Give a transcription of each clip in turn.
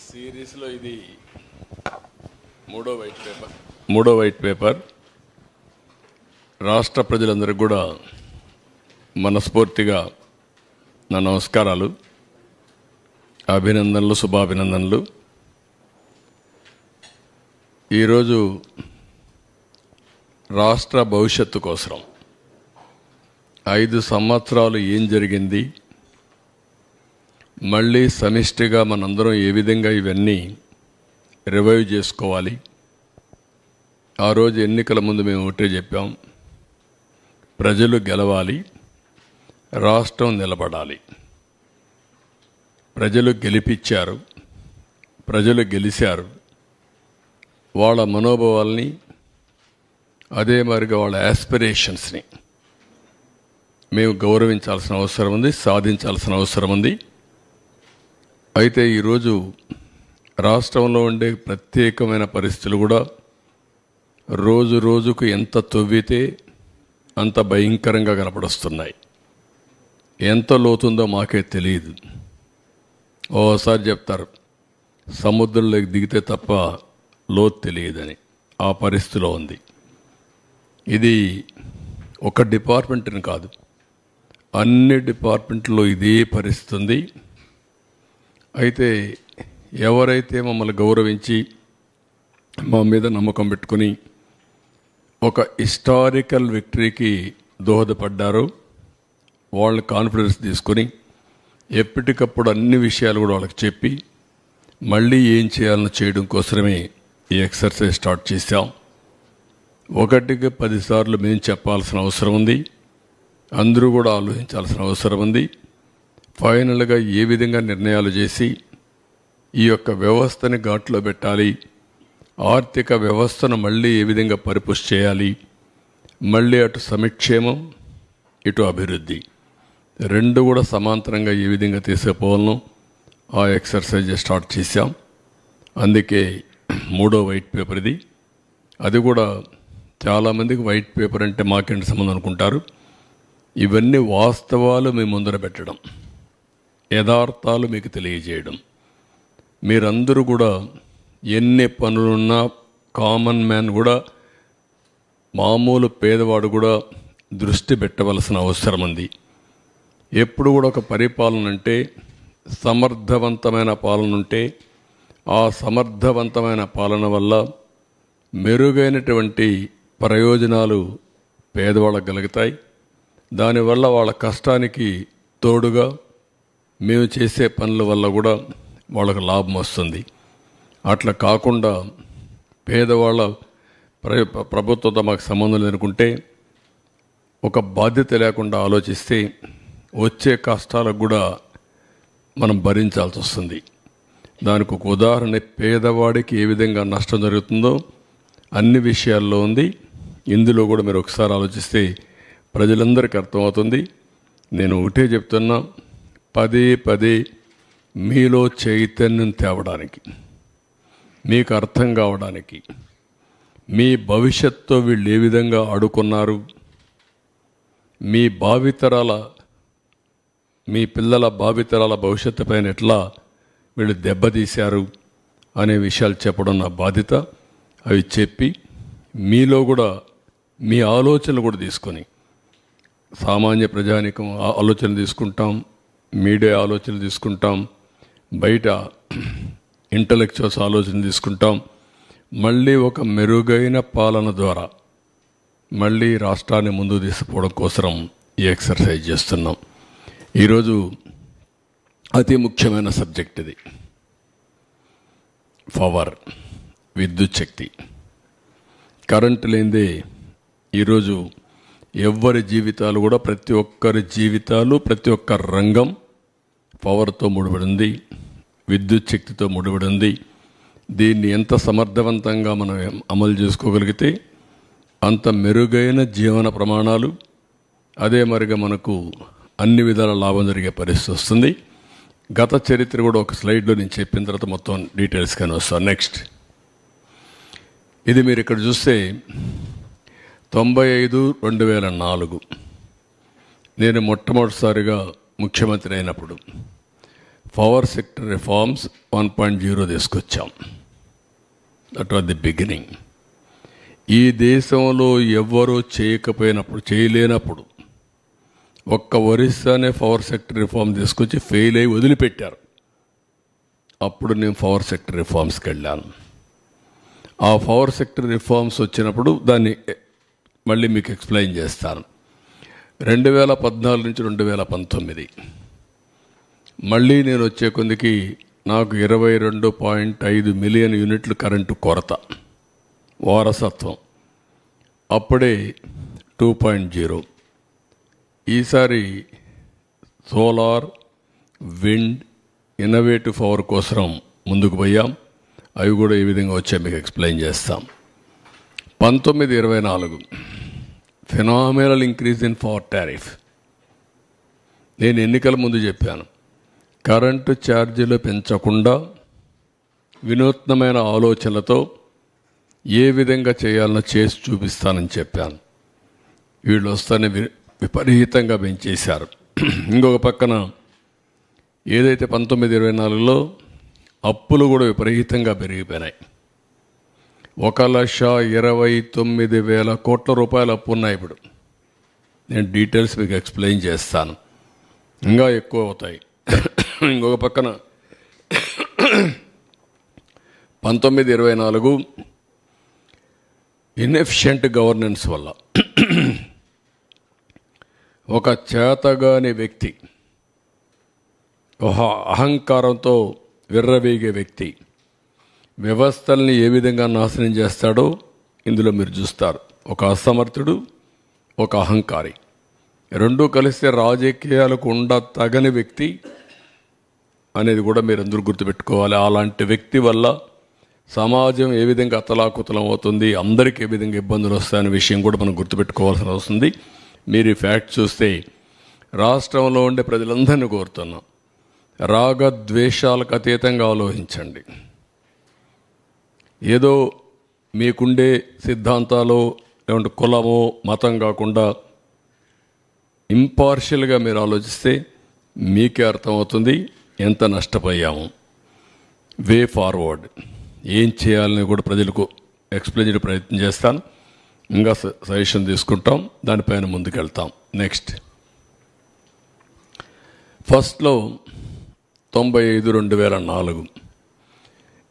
సిరీస్లో ఇది మూడో వైట్ పేపర్. రాష్ట్ర ప్రజలందరికీ కూడా మనస్ఫూర్తిగా నా నమస్కారాలు, అభినందనలు, శుభాభినందనలు. ఈరోజు రాష్ట్ర భవిష్యత్తు కోసం 5 సంవత్సరాలు ఏం జరిగింది, మళ్ళీ సమిష్టిగా మనందరం ఏ విధంగా ఇవన్నీ రివైవ్ చేసుకోవాలి. ఆ రోజు ఎన్నికల ముందు మేము ఒకటే చెప్పాం, ప్రజలు గెలవాలి, రాష్ట్రం నిలబడాలి. ప్రజలు గెలిపించారు, ప్రజలు గెలిచారు. వాళ్ళ మనోభావాల్ని, అదే మరిగా వాళ్ళ యాస్పిరేషన్స్ని మేము గౌరవించాల్సిన అవసరం ఉంది, సాధించాల్సిన అవసరం ఉంది. అయితే ఈరోజు రాష్ట్రంలో ఉండే ప్రత్యేకమైన పరిస్థితులు కూడా రోజు రోజుకు ఎంత తవ్వితే అంత భయంకరంగా కనపడొస్తున్నాయి. ఎంత లోతుందో మాకే తెలియదు. ఓసారి చెప్తారు సముద్రంలోకి దిగితే తప్ప లోతు తెలియదని. ఆ పరిస్థితిలో ఉంది. ఇది ఒక డిపార్ట్మెంట్ని కాదు, అన్ని డిపార్ట్మెంట్లో ఇదే పరిస్థితి ఉంది. అయితే ఎవరైతే మమ్మల్ని గౌరవించి మా మీద నమ్మకం పెట్టుకుని ఒక హిస్టారికల్ విక్టరీకి దోహదపడ్డారో వాళ్ళ కాన్ఫిడెన్స్ తీసుకొని ఎప్పటికప్పుడు అన్ని విషయాలు కూడా వాళ్ళకి చెప్పి మళ్ళీ ఏం చేయాలని చేయడం కోసమే ఈ ఎక్సర్సైజ్ స్టార్ట్ చేశాం. 1కి 10 సార్లు మేము చెప్పాల్సిన అవసరం ఉంది, అందరూ కూడా ఆలోచించాల్సిన అవసరం ఉంది. ఫైనల్గా ఏ విధంగా నిర్ణయాలు చేసి ఈ యొక్క వ్యవస్థని ఘాట్లో పెట్టాలి, ఆర్థిక వ్యవస్థను మళ్ళీ ఏ విధంగా పరిపుష్టి చేయాలి, మళ్ళీ అటు సంక్షేమం ఇటు అభివృద్ధి రెండు కూడా సమాంతరంగా ఏ విధంగా తీసుకుపోవాలనో ఆ ఎక్సర్సైజ్ స్టార్ట్ చేశాం. అందుకే మూడో వైట్ పేపర్ ఇది. అది కూడా చాలామందికి వైట్ పేపర్ అంటే మాకేంటి సంబంధం అనుకుంటారు. ఇవన్నీ వాస్తవాలు మీ ముందర పెట్టడం, యథార్థాలు మీకు తెలియజేయడం. మీరందరూ కూడా ఎన్ని పనులున్నా కామన్ మ్యాన్ కూడా, మామూలు పేదవాడు కూడా దృష్టి పెట్టవలసిన అవసరం ఉంది. ఎప్పుడు కూడా ఒక పరిపాలన అంటే సమర్థవంతమైన పాలన ఉంటే ఆ సమర్థవంతమైన పాలన వల్ల మెరుగైనటువంటి ప్రయోజనాలు పేదవాళ్ళకు కలుగుతాయి. దానివల్ల వాళ్ళ కష్టానికి తోడుగా మేము చేసే పనుల వల్ల కూడా వాళ్ళకు లాభం వస్తుంది. అట్లా కాకుండా పేదవాళ్ళ ప్రభుత్వంతో మాకు సంబంధం లేనుకుంటే, ఒక బాధ్యత లేకుండా ఆలోచిస్తే వచ్చే కష్టాలకు కూడా మనం భరించాల్సి వస్తుంది. దానికి ఒక ఉదాహరణ పేదవాడికి ఏ విధంగా నష్టం జరుగుతుందో అన్ని విషయాల్లో ఉంది. ఇందులో కూడా మీరు ఒకసారి ఆలోచిస్తే ప్రజలందరికీ అర్థమవుతుంది. నేను ఒకటే చెప్తున్నా, పదే పదే మీలో చైతన్యం తేవడానికి, మీకు అర్థం కావడానికి, మీ భవిష్యత్తుతో వీళ్ళు ఏ విధంగా ఆడుకున్నారు, మీ భావితరాల, మీ పిల్లల భావితరాల భవిష్యత్తు పైన ఎట్లా వీళ్ళు దెబ్బతీశారు అనే విషయాలు చెప్పడం నా బాధ్యత. అవి చెప్పి మీలో కూడా మీ ఆలోచనలు కూడా తీసుకొని, సామాన్య ప్రజానికం ఆలోచన తీసుకుంటాం, మీడియా ఆలోచన తీసుకుంటాం, బయట ఇంటలెక్చువల్స్ ఆలోచన తీసుకుంటాం. మళ్ళీ ఒక మెరుగైన పాలన ద్వారా మళ్ళీ రాష్ట్రాన్ని ముందుకు తీసుకుపోవడం కోసం ఈ ఎక్సర్సైజ్ చేస్తున్నాం. ఈరోజు అతి ముఖ్యమైన సబ్జెక్ట్ ఇది. పవర్, విద్యుత్ శక్తి. కరెంటు లేనిదే ఈరోజు ఎవ్వరి జీవితాలు కూడా, ప్రతి ఒక్కరి జీవితాలు, ప్రతి ఒక్క రంగం పవర్తో ముడిపడి ఉంది, విద్యుత్ శక్తితో ముడిపడి ఉంది. దీన్ని ఎంత సమర్థవంతంగా మనం అమలు చేసుకోగలిగితే అంత మెరుగైన జీవన ప్రమాణాలు, అదే మరిగా మనకు అన్ని విధాల లాభం జరిగే పరిస్థితి వస్తుంది. గత చరిత్ర కూడా ఒక స్లైడ్లో నేను చెప్పిన తర్వాత మొత్తం డీటెయిల్స్గానే వస్తాను. నెక్స్ట్, ఇది మీరు ఇక్కడ చూస్తే 95-2004 నేను మొట్టమొదటిసారిగా ముఖ్యమంత్రి అయినప్పుడు పవర్ సెక్టర్ రిఫార్మ్స్ 1.0 తీసుకొచ్చాం. That was the beginning. ఈ దేశంలో ఎవ్వరూ చేయలేనప్పుడు ఒక్క ఒరిస్సానే పవర్ సెక్టర్ రిఫార్మ్ తీసుకొచ్చి ఫెయిల్ అయ్యి వదిలిపెట్టారు. అప్పుడు నేను పవర్ సెక్టర్ రిఫార్మ్స్కి వెళ్ళాను. ఆ పవర్ సెక్టర్ రిఫార్మ్స్ వచ్చినప్పుడు దాన్ని మళ్ళీ మీకు ఎక్స్ప్లెయిన్ చేస్తాను. 2014 నుంచి 2019 మళ్ళీ నేను వచ్చే కొద్దికి నాకు 22.5 మిలియన్ యూనిట్లు కరెంటు కొరత, వారసత్వం. అప్పుడే 2.0. ఈసారి సోలార్, విండ్, ఇన్నోవేటివ్ పవర్ కోసం ముందుకు పోయాం. అవి కూడా ఈ విధంగా వచ్చాయి, మీకు ఎక్స్ప్లెయిన్ చేస్తాం. 19-24 phenomenal increase in power tariff. నేను ఎన్నికల ముందు చెప్పాను, కరెంటు ఛార్జీలు పెంచకుండా వినూత్నమైన ఆలోచనలతో ఏ విధంగా చేయాలనో చేసి చూపిస్తానని చెప్పాను. వీళ్ళు వస్తానే విపరీతంగా పెంచేశారు. ఇంకొక పక్కన ఏదైతే 19-24లో అప్పులు కూడా విపరీతంగా పెరిగిపోయినాయి. 1,29,000 కోట్ల రూపాయలు అప్పు ఉన్నాయి ఇప్పుడు. నేను డీటెయిల్స్ మీకు ఎక్స్ప్లెయిన్ చేస్తాను, ఇంకా ఎక్కువ అవుతాయి. ఇంకొక పక్కన 19-24 ఇన్ఎఫిషియెంట్ గవర్నెన్స్ వల్ల ఒక చేతగాని వ్యక్తి, ఒక అహంకారంతో విర్రవీగే వ్యక్తి వ్యవస్థల్ని ఏ విధంగా నాశనం చేస్తాడో ఇందులో మీరు చూస్తారు. ఒక అసమర్థుడు, ఒక అహంకారి, రెండూ కలిస్తే రాజకీయాలకు తగని వ్యక్తి అనేది కూడా మీరు అందరూ గుర్తుపెట్టుకోవాలి. అలాంటి వ్యక్తి వల్ల సమాజం ఏ విధంగా అతలాకుతలం అవుతుంది, అందరికీ ఏ విధంగా ఇబ్బందులు వస్తాయనే విషయం కూడా మనం గుర్తుపెట్టుకోవాల్సిన వస్తుంది. మీరు ఈ ఫ్యాక్ట్ చూస్తే రాష్ట్రంలో ఉండే ప్రజలందరినీ కోరుతున్నాం, రాగద్వేషాలకు అతీతంగా ఆలోచించండి. ఏదో మీకుండే సిద్ధాంతాలు లేకుంటే కులమో మతం కాకుండా ఇంపార్షియల్గా మీరు ఆలోచిస్తే మీకే అర్థమవుతుంది ఎంత నష్టపోయాము. వే ఫార్వర్డ్ ఏం చేయాలని కూడా ప్రజలకు ఎక్స్ప్లెయిన్ చేయడం ప్రయత్నం చేస్తాను. ఇంకా సజెషన్ తీసుకుంటాం, దానిపైన ముందుకెళ్తాం. నెక్స్ట్ ఫస్ట్లో 95-2004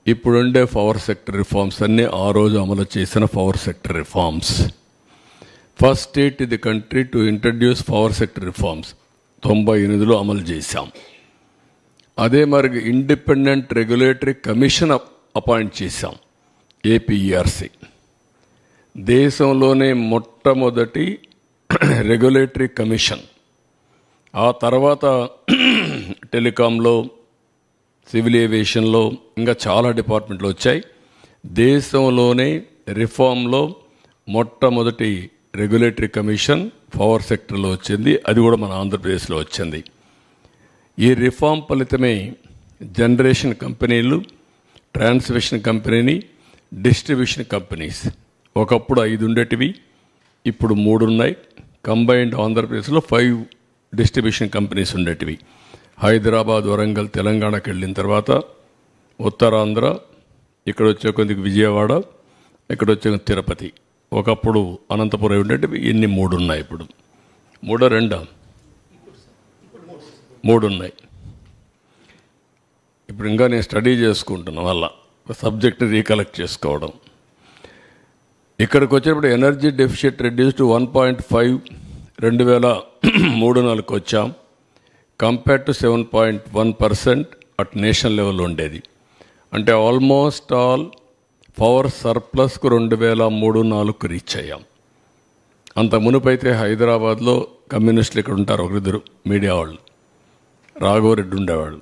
ఇప్పుడుండే పవర్ సెక్టర్ రిఫార్మ్స్ అన్నీ ఆ రోజు అమలు చేసిన power sector reforms. First state in the country to introduce power sector reforms 98లో అమలు చేశాం. అదే మరి ఇండిపెండెంట్ రెగ్యులేటరీ కమిషన్ అపాయింట్ చేశాం, ఏపీఈఆర్సీ. దేశంలోనే మొట్టమొదటి రెగ్యులేటరీ కమిషన్. ఆ తర్వాత టెలికాంలో, సివిల్ ఏవియేషన్లో ఇంకా చాలా డిపార్ట్మెంట్లు వచ్చాయి. దేశంలోనే రిఫార్మ్లో మొట్టమొదటి రెగ్యులేటరీ కమిషన్ పవర్ సెక్టర్లో వచ్చింది. అది కూడా మన ఆంధ్రప్రదేశ్లో వచ్చింది. ఈ రిఫార్మ్ ఫలితమే జనరేషన్ కంపెనీలు, ట్రాన్స్మిషన్ కంపెనీని, డిస్ట్రిబ్యూషన్ కంపెనీస్ ఒకప్పుడు 5 ఉండేటివి, ఇప్పుడు 3 ఉన్నాయి. కంబైన్డ్ ఆంధ్రప్రదేశ్లో 5 డిస్ట్రిబ్యూషన్ కంపెనీస్ ఉండేటివి. హైదరాబాద్, వరంగల్, తెలంగాణకి వెళ్ళిన తర్వాత ఉత్తరాంధ్ర, ఇక్కడ వచ్చే కొద్దిగా విజయవాడ, ఇక్కడ వచ్చే తిరుపతి, ఒకప్పుడు అనంతపురం ఉండేటివి. ఇన్ని 3 ఉన్నాయి. ఇప్పుడు 3 ఉన్నాయి. ఇప్పుడు ఇంకా నేను స్టడీ చేసుకుంటున్నా, వల్ల సబ్జెక్ట్ రీకలెక్ట్ చేసుకోవడం. ఇక్కడికి వచ్చేటప్పుడు ఎనర్జీ డెఫిషిట్ రెడ్యూస్ టు 1.5 2003-04 వచ్చాం. Compare to 7.1% at national level ఉండేది. అంటే ఆల్మోస్ట్ ఆల్ పవర్ సర్ప్లస్కు 2003-04 రీచ్ అయ్యాం. అంత మునుపైతే హైదరాబాద్లో కమ్యూనిస్టులు ఇక్కడ ఉంటారు, ఒకరిద్దరు మీడియా వాళ్ళు, రాఘవరెడ్డి ఉండేవాళ్ళు.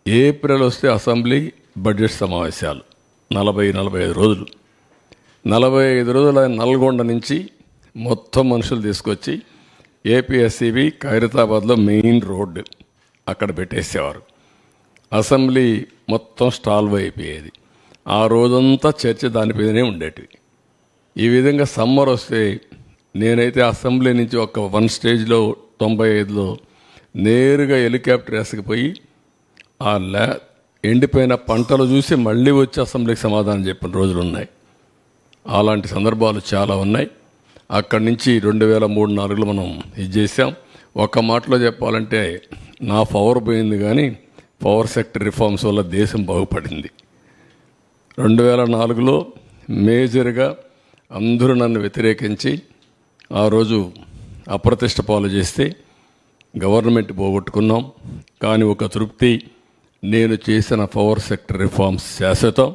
ఏప్రిల్ వస్తే అసెంబ్లీ బడ్జెట్ సమావేశాలు 40-45 రోజులు. 45 రోజులు ఆయన నల్గొండ నుంచి మొత్తం మనుషులు తీసుకొచ్చి ఏపీఎస్సీబీ ఖైరతాబాద్లో మెయిన్ రోడ్డు అక్కడ పెట్టేసేవారు. అసెంబ్లీ మొత్తం స్టాల్వ్ అయిపోయేది. ఆ రోజంతా చర్చ దానిపైనే ఉండేటివి. ఈ విధంగా సమ్మర్ వస్తే నేనైతే అసెంబ్లీ నుంచి ఒక 1 స్టేజ్లో 95లో నేరుగా హెలికాప్టర్ వేసుకుపోయి ఆ ఎండిపోయిన పంటలు చూసి మళ్ళీ వచ్చి అసెంబ్లీకి సమాధానం చెప్పిన రోజులు ఉన్నాయి. అలాంటి సందర్భాలు చాలా ఉన్నాయి. అక్కడి నుంచి 2003-4లో మనం ఇది చేసాం. ఒక మాటలో చెప్పాలంటే నా పవర్ పోయింది, కానీ పవర్ సెక్టర్ రిఫార్మ్స్ వల్ల దేశం బాగుపడింది. 2004లో మేజర్గా అందరూ నన్ను వ్యతిరేకించి ఆ రోజు అప్రతిష్ట పాలు చేస్తే గవర్నమెంట్ పోగొట్టుకున్నాం. కానీ ఒక తృప్తి, నేను చేసిన పవర్ సెక్టర్ రిఫార్మ్స్ శాశ్వతం,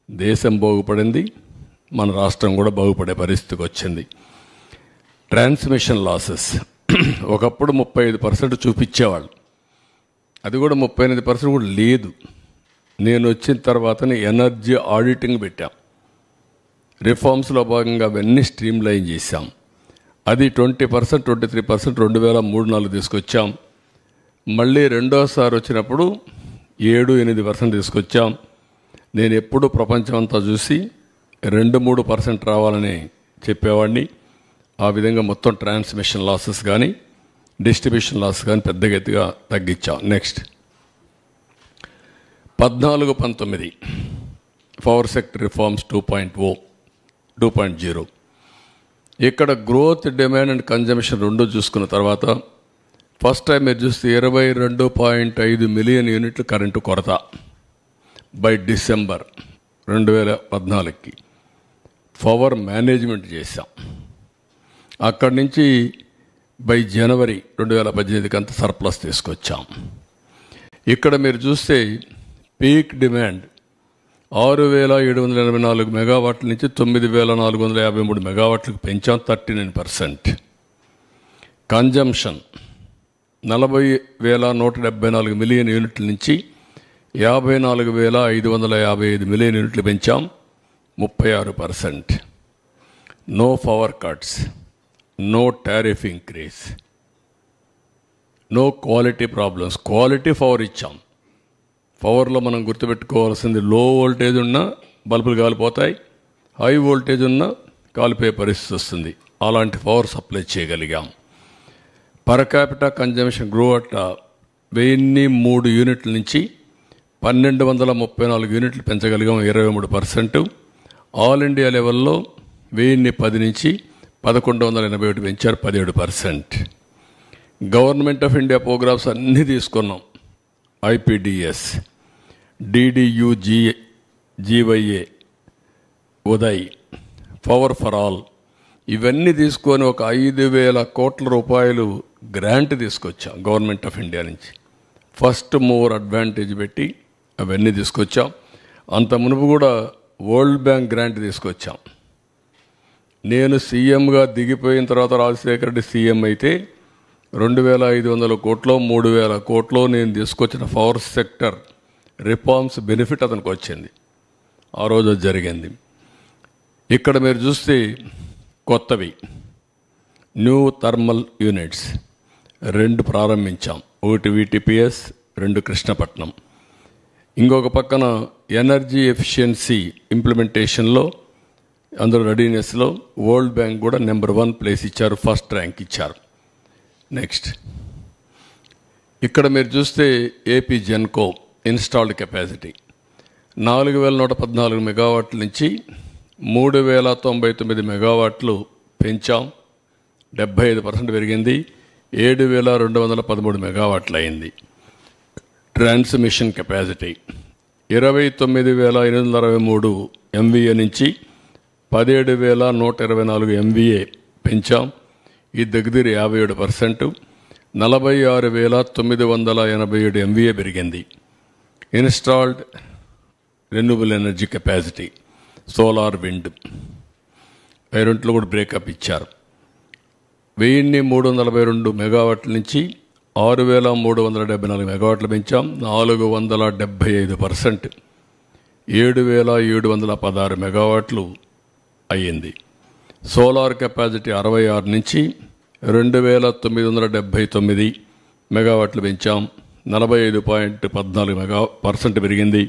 దేశం బాగుపడింది, మన రాష్ట్రం కూడా బాగుపడే పరిస్థితికి వచ్చింది. ట్రాన్స్మిషన్ లాసెస్ ఒకప్పుడు 35% చూపించేవాళ్ళు, అది కూడా 38% కూడా లేదు. నేను వచ్చిన తర్వాతనే ఎనర్జీ ఆడిటింగ్ పెట్టాం. రిఫార్మ్స్లో భాగంగా అవన్నీ స్ట్రీమ్ లైన్ చేశాం. అది 20%, 23% 2003-4 తీసుకొచ్చాం. మళ్ళీ రెండోసారి వచ్చినప్పుడు 7-8% తీసుకొచ్చాం. నేను ఎప్పుడు ప్రపంచం అంతా చూసి 2-3% రావాలని చెప్పేవాడిని. ఆ విధంగా మొత్తం ట్రాన్స్మిషన్ లాసెస్ కానీ డిస్ట్రిబ్యూషన్ లాస్ కానీ పెద్దగా ఎత్తుగా తగ్గించాం. Next 14-19 power sector reforms 2.0. ఇక్కడ గ్రోత్, డిమాండ్ అండ్ కన్జంప్షన్ రెండు చూసుకున్న తర్వాత ఫస్ట్ టైం మీరు చూస్తే 22.5 మిలియన్ యూనిట్లు కరెంటు కొరత బై డిసెంబర్ 2014కి పవర్ మేనేజ్మెంట్ చేశాం. అక్కడి నుంచి బై జనవరి 2018కి అంత సర్ప్లస్ తీసుకొచ్చాం. ఇక్కడ మీరు చూస్తే పీక్ డిమాండ్ 6,784 మెగావాట్ల నుంచి 9,453 మెగావాట్లకు పెంచాం, 39%. కన్జంప్షన్ 40,174 మిలియన్ యూనిట్ల నుంచి 54,555 మిలియన్ యూనిట్లు పెంచాం, 36%. No power cuts, no tariff increase, no quality problems. Quality power ఇచ్చాం. పవర్లో మనం గుర్తుపెట్టుకోవాల్సింది, లో వోల్టేజ్ ఉన్నా బల్బులు కాలిపోతాయి, హై వోల్టేజ్ ఉన్నా కాలిపోయే పరిస్థితి వస్తుంది. అలాంటి పవర్ సప్లై చేయగలిగాం. Per capita consumption grow at 1003 యూనిట్ల నుంచి 1,234 యూనిట్లు పెంచగలిగాం, 23%. ఆల్ ఇండియా లెవెల్లో 1010 నుంచి 1,181 పెంచారు, 17%. గవర్నమెంట్ ఆఫ్ ఇండియా ప్రోగ్రామ్స్ అన్నీ తీసుకున్నాం. ఐపీడిఎస్, DDU-GYA, Uday, power for all, ఇవన్నీ తీసుకొని ఒక 5,000 కోట్ల రూపాయలు గ్రాంట్ తీసుకొచ్చాం గవర్నమెంట్ ఆఫ్ ఇండియా నుంచి. ఫస్ట్ మూవర్ అడ్వాంటేజ్ పెట్టి అవన్నీ తీసుకొచ్చాం. అంత మునుపు కూడా వరల్డ్ బ్యాంక్ గ్రాంట్ తీసుకొచ్చాం. నేను సీఎంగా దిగిపోయిన తర్వాత రాజశేఖర రెడ్డి సీఎం అయితే 2,500 కోట్లో 3,000 కోట్లో నేను తీసుకొచ్చిన పవర్ సెక్టర్ రిఫార్మ్స్ బెనిఫిట్ అతనికి వచ్చింది. ఆ రోజు జరిగింది. ఇక్కడ మీరు చూస్తే కొత్తవి న్యూ థర్మల్ యూనిట్స్ 2 ప్రారంభించాం. 1 VTPS, 2 కృష్ణపట్నం. ఇంకొక పక్కన ఎనర్జీ ఎఫిషియన్సీ ఇంప్లిమెంటేషన్లో అందరూ రెడీనెస్లో వరల్డ్ బ్యాంక్ కూడా నెంబర్ 1 ప్లేస్ ఇచ్చారు, ఫస్ట్ ర్యాంక్ ఇచ్చారు. నెక్స్ట్ ఇక్కడ మీరు చూస్తే ఏపీ జెన్కో ఇన్స్టాల్డ్ కెపాసిటీ 4,114 మెగావాట్ల నుంచి 3,099 మెగావాట్లు పెంచాం, 75% పెరిగింది, 7,213 మెగావాట్లు అయింది. ట్రాన్స్మిషన్ కెపాసిటీ 29,863 MVA నుంచి 17,124 MVA పెంచాం, ఇది దగ్గర 57%. 46,987 MVA పెరిగింది. Installed renewable energy capacity solar, wind, రెంట్లో కూడా బ్రేకప్ ఇచ్చారు. 1,342 మెగావాట్ల నుంచి 6,374 మెగావాట్లు పెంచాం, 475%. 7,716 మెగావాట్లు అయ్యింది. సోలార్ కెపాసిటీ 66 నుంచి 2,979 మెగావాట్లు పెంచాం, 45.14% పెరిగింది,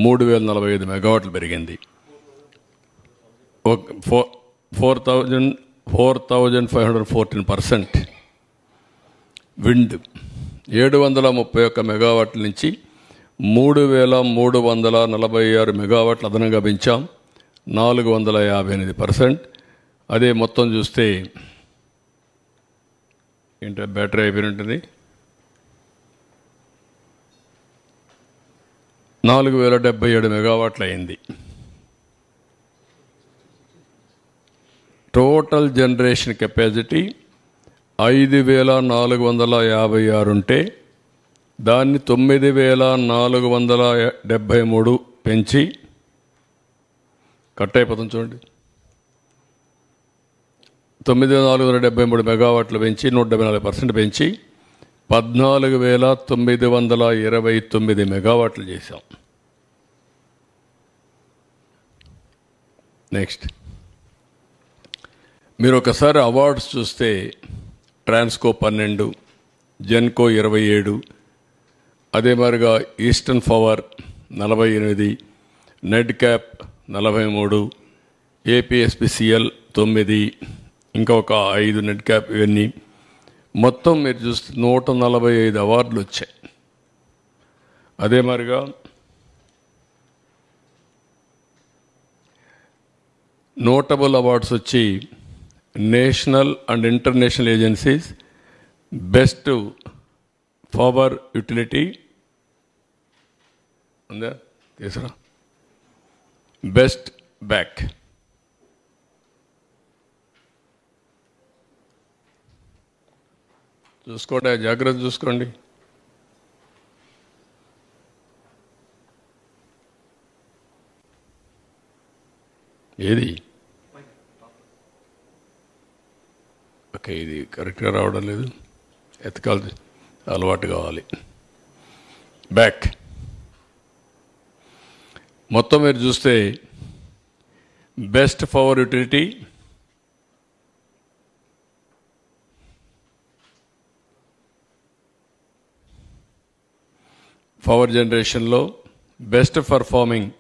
3,045 మెగావాట్లు పెరిగింది. 4,514%. విండ్ 731 మెగావాట్ల నుంచి 3,346 మెగావాట్లు అదనంగా పెంచాం, 458%. అదే మొత్తం చూస్తే ఏంటో బ్యాటరీ అయిపోయి ఉంటుంది, 4,077 మెగావాట్లు అయింది. టోటల్ జనరేషన్ కెపాసిటీ 5,456 ఉంటే దాన్ని 9,473 పెంచి కట్ అయిపోతుంది చూడండి. 9,473 మెగావాట్లు పెంచి 174% పెంచి 14,929 మెగావాట్లు చేశాం. నెక్స్ట్ మీరు ఒకసారి అవార్డ్స్ చూస్తే ట్రాన్స్కో 12, జెన్కో 27, అదే మాదిరిగా ఈస్టర్న్ పవర్ 48, నెడ్ క్యాప్ 43, ఏపీఎస్పీసీఎల్ 9, ఇంకా ఒక 5 నెడ్ క్యాప్, ఇవన్నీ మొత్తం మీరు చూస్తే 145 అవార్డులు వచ్చాయి. అదే మాదిరిగా నోటబుల్ అవార్డ్స్ వచ్చి national and international agencies best power utility ఉందా తీసురా, బెస్ట్ బ్యాక్, చూసుకోండి, జాగ్రత్త చూసుకోండి. ఏది ఓకే, ఇది కరెక్ట్గా రావడం లేదు, ఎతకాలి, అలవాటు కావాలి. బ్యాక్ మొత్తం మీరు చూస్తే బెస్ట్ పవర్ యూటిలిటీ, పవర్ జనరేషన్లో best performing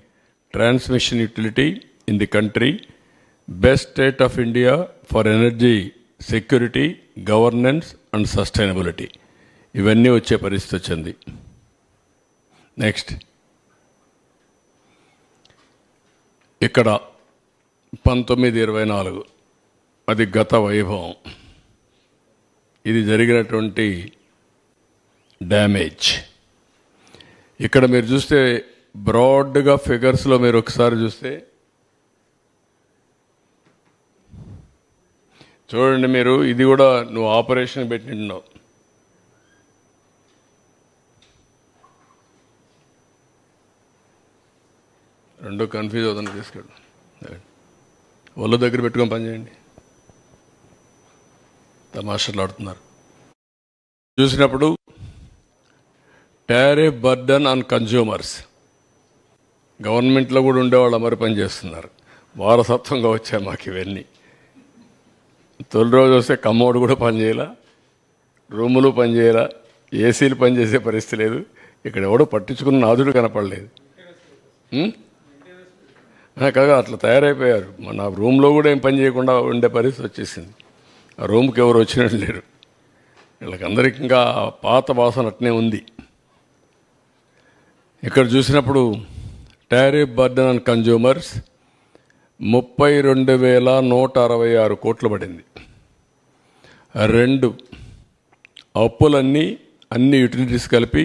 transmission utility in the country, best state of India for energy security, governance and sustainability, ఇవన్నీ వచ్చే పరిస్థితి వచ్చింది. నెక్స్ట్ ఇక్కడ 1924 అది గత వైభవం, ఇది జరిగినటువంటి డ్యామేజ్. ఇక్కడ మీరు చూస్తే బ్రాడ్గా ఫిగర్స్లో మీరు ఒకసారి చూస్తే చూడండి, మీరు ఇది కూడా నువ్వు ఆపరేషన్ పెట్టినావు, రెండు కన్ఫ్యూజ్ అవుతుంది. తీసుకెళ్ళి ఒళ్ళు దగ్గర పెట్టుకొని పనిచేయండి, తమాషాలు ఆడుతున్నారు. చూసినప్పుడు టారిఫ్ బర్డన్ ఆన్ కన్జ్యూమర్స్, గవర్నమెంట్లో కూడా ఉండేవాళ్ళు మరి పనిచేస్తున్నారు, వారసత్వంగా వచ్చాయి మాకు ఇవన్నీ. తొలి రోజు వస్తే కమ్మోడు కూడా పనిచేయాల, రూములు పనిచేయాల, ఏసీలు పనిచేసే పరిస్థితి లేదు. ఇక్కడ ఎవడో పట్టించుకున్న నాదుడు కనపడలేదు కాగా, అట్లా తయారైపోయారు. మన రూమ్లో కూడా ఏం పని చేయకుండా ఉండే పరిస్థితి వచ్చేసింది. ఆ రూమ్కి ఎవరు వచ్చినట్టు లేరు, వీళ్ళకందరికీ ఇంకా పాత వాసన అట్నే ఉంది. ఇక్కడ చూసినప్పుడు టారిఫ్ బర్డన్ ఆన్ కన్జ్యూమర్స్ 32,166 కోట్లు పడింది. 2 అప్పులన్నీ అన్ని యూటిలిటీస్ కలిపి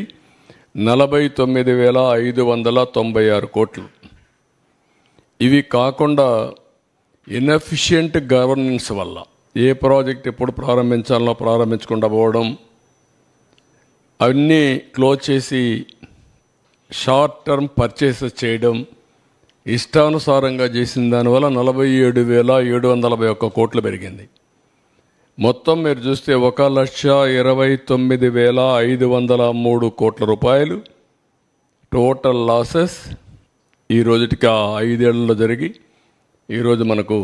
49,596 కోట్లు. ఇవి కాకుండా ఇన్ఎఫిషియంట్ గవర్నెన్స్ వల్ల ఏ ప్రాజెక్ట్ ఎప్పుడు ప్రారంభించాలో ప్రారంభించకుండా పోవడం, అవన్నీ క్లోజ్ చేసి షార్ట్ టర్మ్ పర్చేసెస్ చేయడం, ఇష్టానుసారంగా చేసిన దానివల్ల 47,741 కోట్లు పెరిగింది. మొత్తం మీరు చూస్తే 1,29,503 కోట్ల రూపాయలు టోటల్ లాసెస్ ఈ రోజుటికి 5 ఏళ్లలో జరిగి ఈరోజు మనకు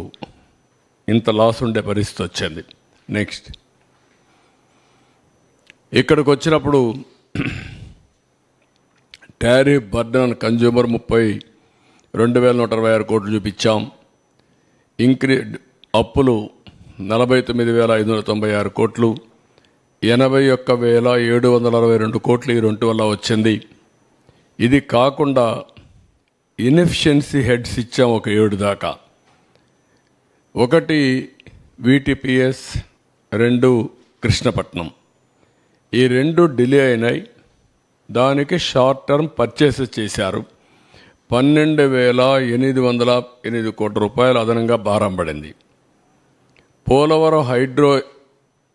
ఇంత లాస్ ఉండే పరిస్థితి వచ్చింది. నెక్స్ట్ ఇక్కడికి వచ్చినప్పుడు టారిఫ్ బర్డన్ ఆన్ కన్జ్యూమర్ 32,126 కోట్లు చూపించాం. అప్పులు 49,596 కోట్లు. 81,762 కోట్లు ఈ రెంట్ వల్ల వచ్చింది. ఇది కాకుండా ఇన్ఎఫిషియన్సీ హెడ్స్ ఇచ్చాం ఒక 7 దాకా. ఒకటి VTPS, 2 కృష్ణపట్నం. ఈ 2 డిలే అయినాయి. దానికి షార్ట్ టర్మ్ పర్చేసెస్ చేశారు. 12,808 కోట్ల రూపాయలు అదనంగా భారం పడింది. పోలవరం హైడ్రో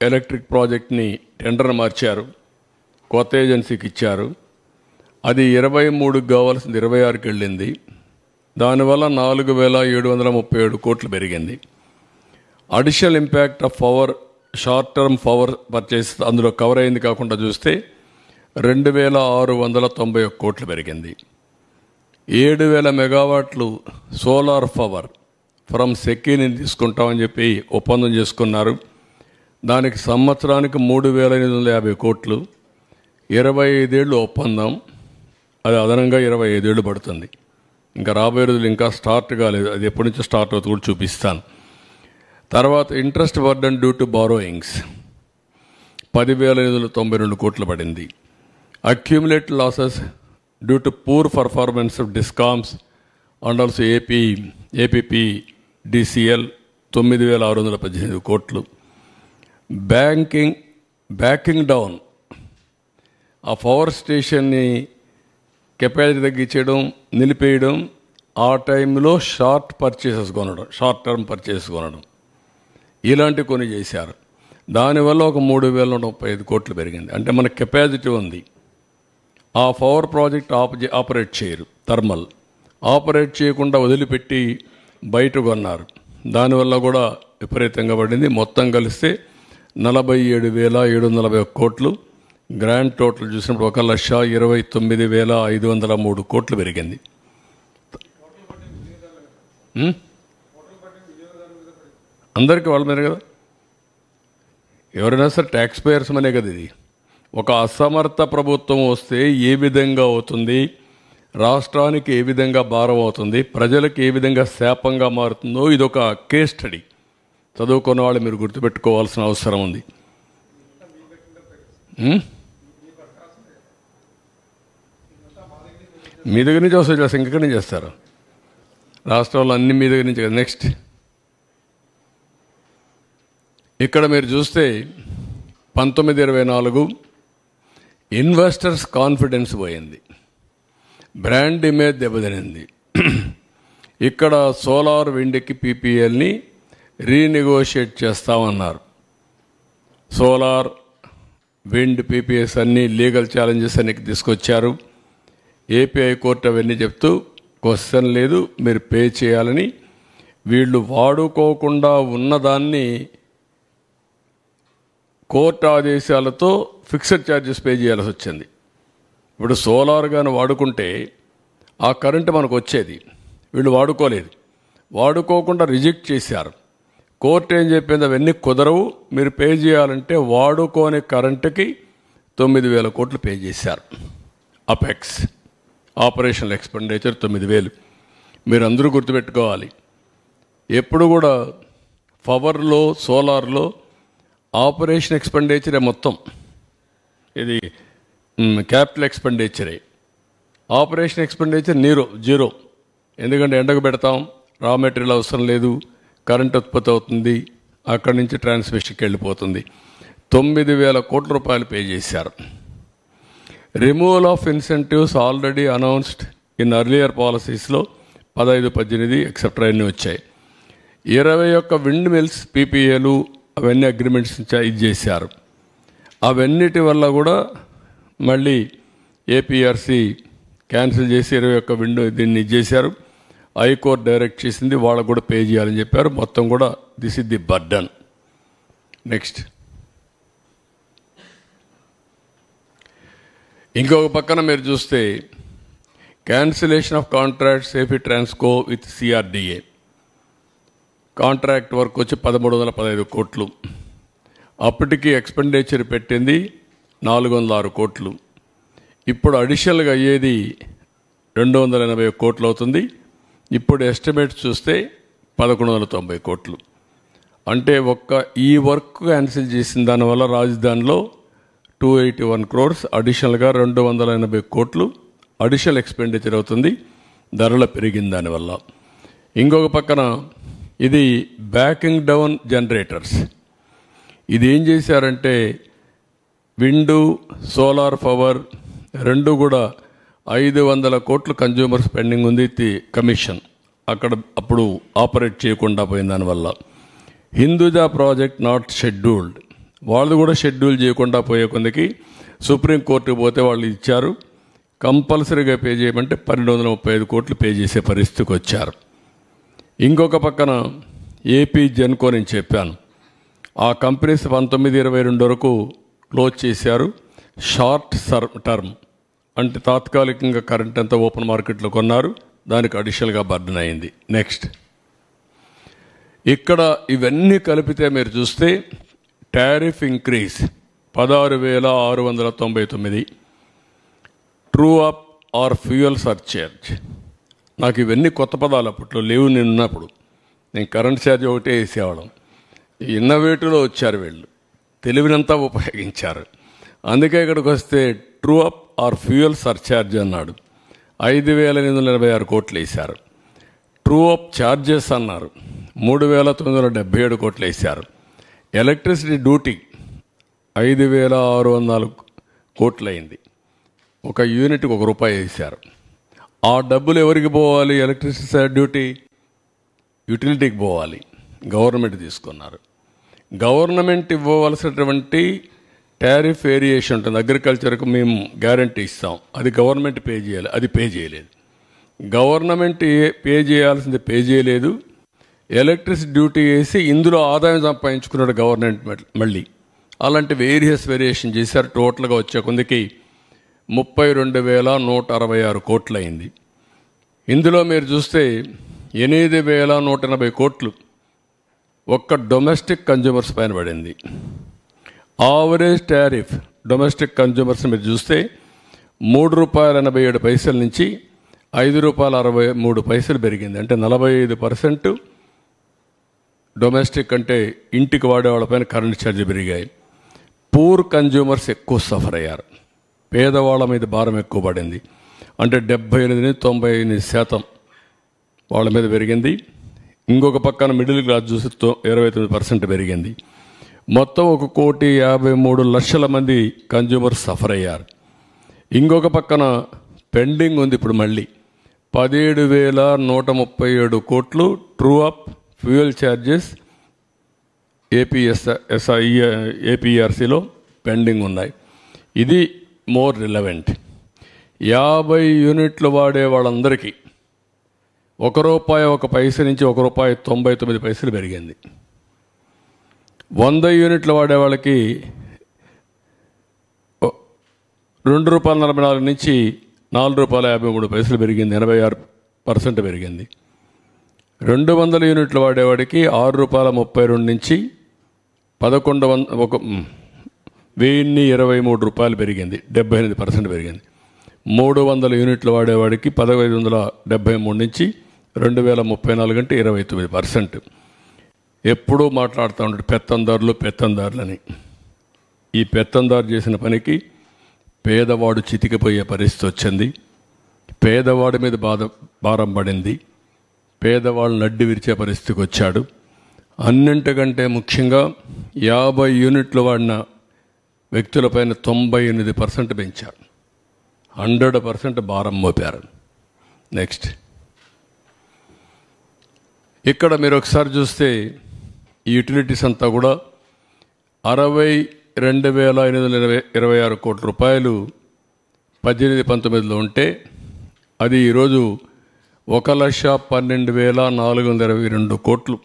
ఎలక్ట్రిక్ ప్రాజెక్ట్ని టెండర్ మార్చారు, కొత్త ఏజెన్సీకి ఇచ్చారు. అది 23కి కావాల్సింది 26కి వెళ్ళింది. దానివల్ల 4,737 కోట్లు పెరిగింది. Additional impact of power, short term power purchase అందులో కవర్ అయింది కాకుండా చూస్తే 2,691 కోట్లు పెరిగింది. 7,000 మెగావాట్లు సోలార్ పవర్ ఫ్రమ్ సెకీని తీసుకుంటామని చెప్పి ఒప్పందం చేసుకున్నారు. దానికి సంవత్సరానికి 3,850 కోట్లు, 25 ఏళ్ళు ఒప్పందం. అది అదనంగా 25 ఏళ్ళు పడుతుంది. ఇంకా రాబోయే రోజులు ఇంకా స్టార్ట్ కాలేదు, అది ఎప్పటి నుంచో స్టార్ట్ అవుతుంది కూడా చూపిస్తాను. తర్వాత interest burden due to borrowings 10,892 కోట్లు పడింది. Accumulated losses due to poor performance of discoms and also APPDCL 9,618 కోట్లు. బ్యాకింగ్ డౌన్ ఆ పవర్ స్టేషన్ని కెపాసిటీ తగ్గించడం, నిలిపేయడం, ఆ టైంలో షార్ట్ టర్మ్ పర్చేసెస్ కొనడం, ఇలాంటి కొన్ని చేశారు. దానివల్ల ఒక 3,135 కోట్లు పెరిగింది. అంటే మన కెపాసిటీ ఉంది, ఆ పవర్ ప్రాజెక్ట్ ఆపరేట్ చేయరు, థర్మల్ ఆపరేట్ చేయకుండా వదిలిపెట్టి బయట కొన్నారు. దానివల్ల కూడా విపరీతంగా పడింది. మొత్తం కలిస్తే 47,740 కోట్లు. గ్రాండ్ టోటల్ చూసినప్పుడు 1,29,503 కోట్లు పెరిగింది. అందరికీ వాళ్ళ మీద కదా, ఎవరైనా సరే ట్యాక్స్ పేయర్స్ మనే కదా. ఇది ఒక అసమర్థ ప్రభుత్వం వస్తే ఏ విధంగా అవుతుంది, రాష్ట్రానికి ఏ విధంగా భారం అవుతుంది, ప్రజలకు ఏ విధంగా శాపంగా మారుతుందో ఇదొక కేస్ స్టడీ. చదువుకున్న వాళ్ళు మీరు గుర్తుపెట్టుకోవాల్సిన అవసరం ఉంది. మీ దగ్గర నుంచి వస్తే చేస్తారు, ఇంకెక్కడి నుంచి చేస్తారు? రాష్ట్రంలో అన్ని మీ దగ్గర నుంచి. నెక్స్ట్ ఇక్కడ మీరు చూస్తే 1924 ఇన్వెస్టర్స్ కాన్ఫిడెన్స్ పోయింది, బ్రాండ్ ఇమేజ్ దెబ్బతినింది. ఇక్కడ సోలార్ విండ్కి PPLని రీనెగోషియేట్ చేస్తామన్నారు. సోలార్ విండ్ PPS అన్ని లీగల్ ఛాలెంజెస్ అన్ని తీసుకొచ్చారు. ఏపీ హైకోర్టు అవన్నీ చెప్తూ క్వశ్చన్ లేదు, మీరు పే చేయాలని. వీళ్ళు వాడుకోకుండా ఉన్నదాన్ని కోర్టు ఆదేశాలతో ఫిక్స్డ్ ఛార్జెస్ పే చేయాల్సి వచ్చింది. ఇప్పుడు సోలార్ కానీ వాడుకుంటే ఆ కరెంటు మనకు వచ్చేది, వీళ్ళు వాడుకోలేదు, వాడుకోకుండా రిజెక్ట్ చేశారు. కోర్టు ఏం చెప్పింది, అవన్నీ కుదరవు, మీరు పే చేయాలంటే వాడుకోని కరెంటుకి 9,000 కోట్లు పే చేశారు. Apex operational expenditure 9,000. మీరు అందరూ గుర్తుపెట్టుకోవాలి, ఎప్పుడు కూడా పవర్లో సోలార్లో ఆపరేషన్ ఎక్స్పెండిచరే మొత్తం. ఇది క్యాపిటల్ ఎక్స్పెండిచరే. Operation expenditure zero. ఎందుకంటే ఎండకు పెడతాం, రా మెటీరియల్ అవసరం లేదు, కరెంట్ ఉత్పత్తి అవుతుంది, అక్కడి నుంచి ట్రాన్స్మిషన్కి వెళ్ళిపోతుంది. 9,000 కోట్ల రూపాయలు పే చేశారు. Removal of incentives already announced in earlier పాలసీస్లో 15, 18 ఎక్సెట్రా అన్నీ వచ్చాయి. 21 విండ్ మిల్స్ PPAలు అవన్నీ అగ్రిమెంట్స్ ఇది చేశారు. అవన్నిటి వల్ల కూడా మళ్ళీ APRC క్యాన్సిల్ చేసి 21 విండ్ దీన్ని ఇది చేశారు. హైకోర్టు డైరెక్ట్ చేసింది, వాళ్ళకు కూడా పే చేయాలని చెప్పారు. మొత్తం కూడా this is the burden. Next ఇంకొక పక్కన మీరు చూస్తే cancellation of contracts AP Transco with CRDA contract work వచ్చి 1,315 కోట్లు. అప్పటికి ఎక్స్పెండిచర్ పెట్టింది 406 కోట్లు. ఇప్పుడు అడిషనల్గా అయ్యేది 280 కోట్లు అవుతుంది. ఇప్పుడు ఎస్టిమేట్ చూస్తే 1,190 కోట్లు. అంటే ఈ వర్క్ క్యాన్సిల్ చేసిన దానివల్ల రాజధానిలో 281 crores, అడిషనల్గా 280 కోట్లు అడిషనల్ ఎక్స్పెండిచర్ అవుతుంది ధరల పెరిగిన దానివల్ల. ఇంకొక పక్కన ఇది బ్యాకింగ్ డౌన్ జనరేటర్స్. ఇది ఏం చేశారంటే విండు, సోలార్ పవర్ రెండు కూడా 500 కోట్లు కన్జ్యూమర్ స్పెండింగ్ ఉంది కమిషన్ అక్కడ అప్పుడు ఆపరేట్ చేయకుండా పోయిన దానివల్ల. హిందూజా ప్రాజెక్ట్ నాట్ షెడ్యూల్డ్, వాళ్ళు కూడా షెడ్యూల్ చేయకుండా పోయే కొందికి సుప్రీంకోర్టుకు పోతే వాళ్ళు ఇచ్చారు, కంపల్సరీగా పే చేయమంటే 1235 కోట్లు పే చేసే పరిస్థితికి వచ్చారు. ఇంకొక పక్కన ఏపీ జెన్కో నేను చెప్పాను, ఆ కంపెనీస్ 1922 వరకు క్లోజ్ చేశారు. షార్ట్ టర్మ్ అంటే తాత్కాలికంగా కరెంట్ అంతా ఓపెన్ మార్కెట్లో కొన్నారు, దానికి అడిషనల్గా బర్డన్ అయింది. నెక్స్ట్ ఇక్కడ ఇవన్నీ కలిపితే మీరు చూస్తే tariff increase 16,699, true up or fuel surcharge. నాకు ఇవన్నీ కొత్త పదాలు, అప్పట్లో లేవు నేను ఉన్నప్పుడు. నేను కరెంట్ ఛార్జ్ ఒకటే వేసేవాళ్ళం. ఇన్నోవేటివ్లో వచ్చారు వీళ్ళు, తెలివినంతా ఉపయోగించారు. అందుకే ఇక్కడికి వస్తే true up or fuel surcharge అన్నాడు, 5,886 కోట్లు వేశారు. ట్రూ అప్ ఛార్జెస్ అన్నారు, 3,977 కోట్లు వేశారు. ఎలక్ట్రిసిటీ డ్యూటీ 5,604 కోట్లు అయింది, ఒక యూనిట్కి ₹1 వేశారు. ఆ డబ్బులు ఎవరికి పోవాలి? ఎలక్ట్రిసిటీ డ్యూటీ యూటిలిటీకి పోవాలి, గవర్నమెంట్ తీసుకున్నారు. గవర్నమెంట్ ఇవ్వవలసినటువంటి టారిఫ్ వేరియేషన్ ఉంటుంది, అగ్రికల్చర్కు మేము గ్యారంటీ ఇస్తాం, అది గవర్నమెంట్ పే చేయాలి, అది పే చేయలేదు. గవర్నమెంట్ పే చేయాల్సింది పే చేయలేదు, ఎలక్ట్రిసిటీ డ్యూటీ వేసి ఇందులో ఆదాయం సంపాదించుకున్నాడు గవర్నమెంట్. మళ్ళీ అలాంటి వేరియేషన్ చేశారు. టోటల్గా వచ్చే కొందికి 32,166 కోట్లు అయింది. ఇందులో మీరు చూస్తే 8,180 కోట్లు ఒక్క డొమెస్టిక్ కన్జ్యూమర్స్ పైన పడింది. ఆవరేజ్ టారిఫ్ డొమెస్టిక్ కన్జ్యూమర్స్ మీరు చూస్తే ₹3.87 నుంచి ₹5.63 పెరిగింది. అంటే 45% డొమెస్టిక్ అంటే ఇంటికి వాడేవాళ్ళపైన కరెంట్ ఛార్జీ పెరిగాయి. పూర్ కన్జ్యూమర్స్ ఎక్కువ సఫర్ అయ్యారు, పేదవాళ్ళ మీద భారం ఎక్కువ పడింది. అంటే 78-98% వాళ్ళ మీద పెరిగింది. ఇంకొక పక్కన మిడిల్ క్లాస్ చూసి 29% పెరిగింది. మొత్తం 1,53,00,000 మంది కన్జ్యూమర్స్ సఫర్ అయ్యారు. ఇంకొక పక్కన పెండింగ్ ఉంది ఇప్పుడు మళ్ళీ 17,137 కోట్లు ట్రూ అప్ ఫ్యూయల్ ఛార్జెస్ ఏపీఆర్సీలో పెండింగ్ ఉన్నాయి. ఇది మోర్ రిలవెంట్. 50 యూనిట్లు వాడే వాళ్ళందరికీ ₹1 నుంచి ₹1.99 పెరిగింది. 100 యూనిట్లు వాడే వాళ్ళకి ₹2.44 నుంచి ₹4.53 పెరిగింది, 86% పెరిగింది. 200 యూనిట్లు వాడేవాడికి ₹6.32 నుంచి ₹1,123 పెరిగింది, 78% పెరిగింది. 300 యూనిట్లు వాడేవాడికి 1,573 నుంచి 2,034 అంటే 29%. ఎప్పుడూ మాట్లాడుతూ ఉంటాడు పెత్తందారులని. ఈ పెత్తందారు చేసిన పనికి పేదవాడు చితికిపోయే పరిస్థితి వచ్చింది. పేదవాడి మీద భారం పడింది, పేదవాళ్ళు నడ్డి విరిచే పరిస్థితికి వచ్చాడు. అన్నింటికంటే ముఖ్యంగా 50 యూనిట్లు వాడిన వ్యక్తులపైన 98% పెంచారు, 100% భారం మోపారు. నెక్స్ట్ ఇక్కడ మీరు ఒకసారి చూస్తే ఈ యూటిలిటీస్ అంతా కూడా 62,826 కోట్ల రూపాయలు 18-19లో ఉంటే అది ఈరోజు 1,12,422 కోట్లు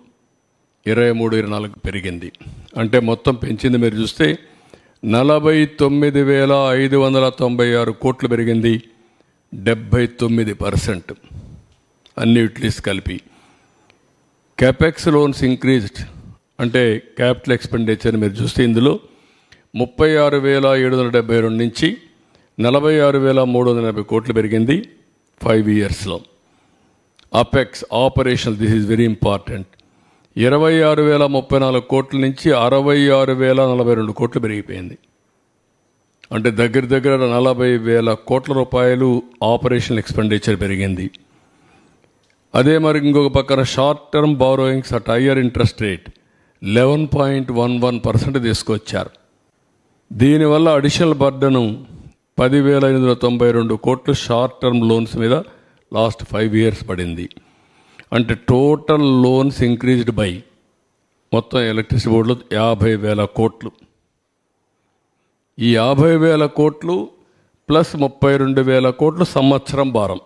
23-24 పెరిగింది. అంటే మొత్తం పెంచింది మీరు చూస్తే 49,596 కోట్లు పెరిగింది, 79%. అన్ని యూటిలిటీస్ కలిపి. క్యాపెక్స్ లోన్స్ ఇంక్రీజ్డ్ అంటే క్యాపిటల్ ఎక్స్పెండిచర్ మీరు చూస్తే ఇందులో 36,772 నుంచి 46,380 కోట్లు పెరిగింది 5 ఇయర్స్లో. Apex operational, this is very important, 26,034 కోట్ల నుంచి 66,042 కోట్లు పెరిగిపోయింది. అంటే దగ్గర దగ్గర 40,000 కోట్ల రూపాయలు ఆపరేషనల్ ఎక్స్పెండిచర్ పెరిగింది. అదే మరి ఇంకొక పక్కన short term borrowings at higher interest rate 11.11% తీసుకొచ్చారు. దీనివల్ల అడిషనల్ బర్డను 10,892 కోట్లు షార్ట్ టర్మ్ లోన్స్ మీద లాస్ట్ 5 years పడింది. అంటే టోటల్ లోన్స్ ఇంక్రీజ్డ్ బై మొత్తం ఎలక్ట్రిసిటీ బోర్డులో 50,000 కోట్లు. ఈ 50,000 కోట్లు ప్లస్ 32,000 కోట్లు సంవత్సరం భారం.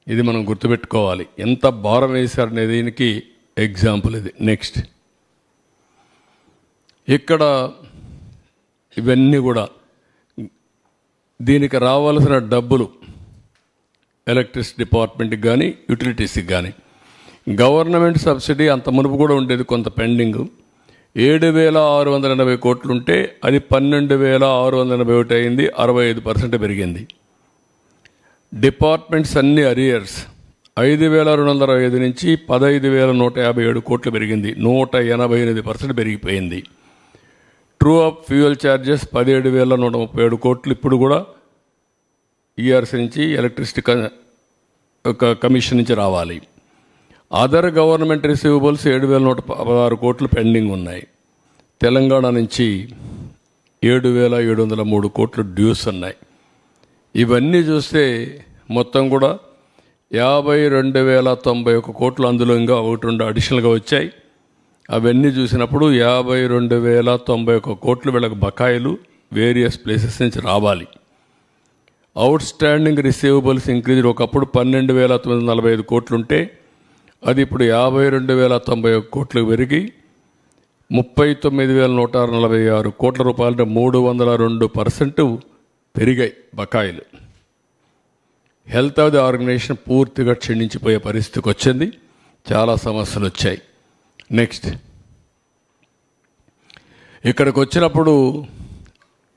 ఇది మనం గుర్తుపెట్టుకోవాలి, ఎంత భారం వేశారనే దీనికి ఎగ్జాంపుల్ ఇది. నెక్స్ట్, ఇక్కడ ఇవన్నీ కూడా దీనికి రావాల్సిన డబ్బులు ఎలక్ట్రిసిటీ డిపార్ట్మెంట్కి కానీ యూటిలిటీస్కి కానీ గవర్నమెంట్ సబ్సిడీ అంత మునుపు కూడా ఉండేది, కొంత పెండింగ్ 7,680 కోట్లు ఉంటే అది 12,681 అయింది, 65% పెరిగింది. డిపార్ట్మెంట్స్ అన్ని అరియర్స్ 5,205 నుంచి 15,157 కోట్లు పెరిగింది, 188% పెరిగిపోయింది. ట్రూ అప్ ఫ్యూయల్ ఛార్జెస్ 17,137 కోట్లు ఇప్పుడు కూడా ఈఆర్సీ నుంచి ఎలక్ట్రిసిటీ కమిషన్ నుంచి రావాలి. అదర్ గవర్నమెంట్ రిసీవబుల్స్ 7,116 కోట్లు పెండింగ్ ఉన్నాయి. తెలంగాణ నుంచి 7,703 కోట్లు డ్యూస్ ఉన్నాయి. ఇవన్నీ చూస్తే మొత్తం కూడా 52,091 కోట్లు అందులో ఇంకా 1-2 అడిషనల్గా వచ్చాయి. అవన్నీ చూసినప్పుడు 52,091 కోట్లు వీళ్ళకి బకాయిలు వేరియస్ ప్లేసెస్ నుంచి రావాలి. అవుట్ స్టాండింగ్ రిసీవబుల్స్ ఇంక్రీజ్ ఒకప్పుడు 12,945 కోట్లు ఉంటే అది ఇప్పుడు 52,091 కోట్లు పెరిగి 39,146 కోట్ల రూపాయలు, 302% పెరిగాయి బకాయిలు. హెల్త్ ఆఫ్ ది ఆర్గనైజేషన్ పూర్తిగా క్షీణించిపోయే పరిస్థితికి వచ్చింది, చాలా సమస్యలు వచ్చాయి. నెక్స్ట్, ఇక్కడికి వచ్చినప్పుడు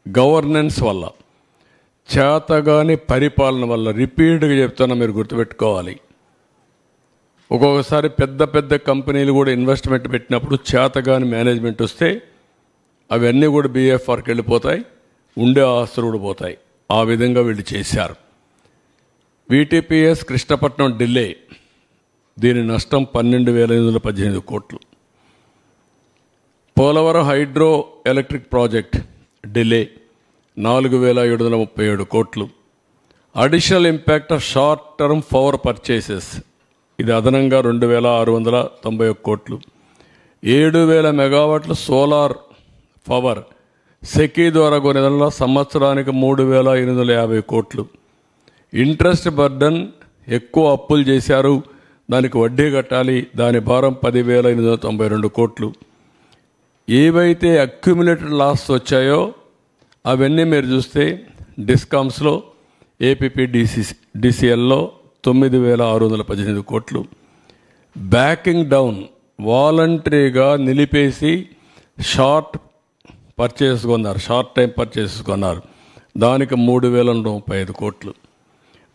గవర్నెన్స్ వల్ల, చేతగాని పరిపాలన వల్ల, రిపీట్గా చెప్తున్నా మీరు గుర్తుపెట్టుకోవాలి, ఒక్కొక్కసారి పెద్ద పెద్ద కంపెనీలు కూడా ఇన్వెస్ట్మెంట్ పెట్టినప్పుడు చేతగాని మేనేజ్మెంట్ వస్తే అవన్నీ కూడా BFRకి వెళ్ళిపోతాయి, ఉండే ఆస్తులు కూడా పోతాయి. ఆ విధంగా వీళ్ళు చేశారు. VTPS కృష్ణపట్నం డిలే, దీని నష్టం 12,818 కోట్లు. Polavaram hydro electric project delay 4,737 కోట్లు. Additional impact of short term power purchases, ఇది అదనంగా 2,691 కోట్లు. 7,000 మెగావాట్లు సోలార్ పవర్ సెకీ ద్వారా కొనేదానిలో సంవత్సరానికి 3,850 కోట్లు. ఇంట్రెస్ట్ బర్డన్, ఎక్కువ అప్పులు చేశారు, దానికి వడ్డీ కట్టాలి, దాని భారం 10,892 కోట్లు. ఏవైతే అక్యుములేటెడ్ లాస్ వచ్చాయో అవన్నీ మీరు చూస్తే డిస్కామ్స్లో APPDCLలో 9,618 కోట్లు. బ్యాకింగ్ డౌన్, వాలంటరీగా నిలిపేసి షార్ట్ పర్చేస్ కొన్నారు, షార్ట్ టైం పర్చేసెస్ కొన్నారు, దానికి 3,035 కోట్లు.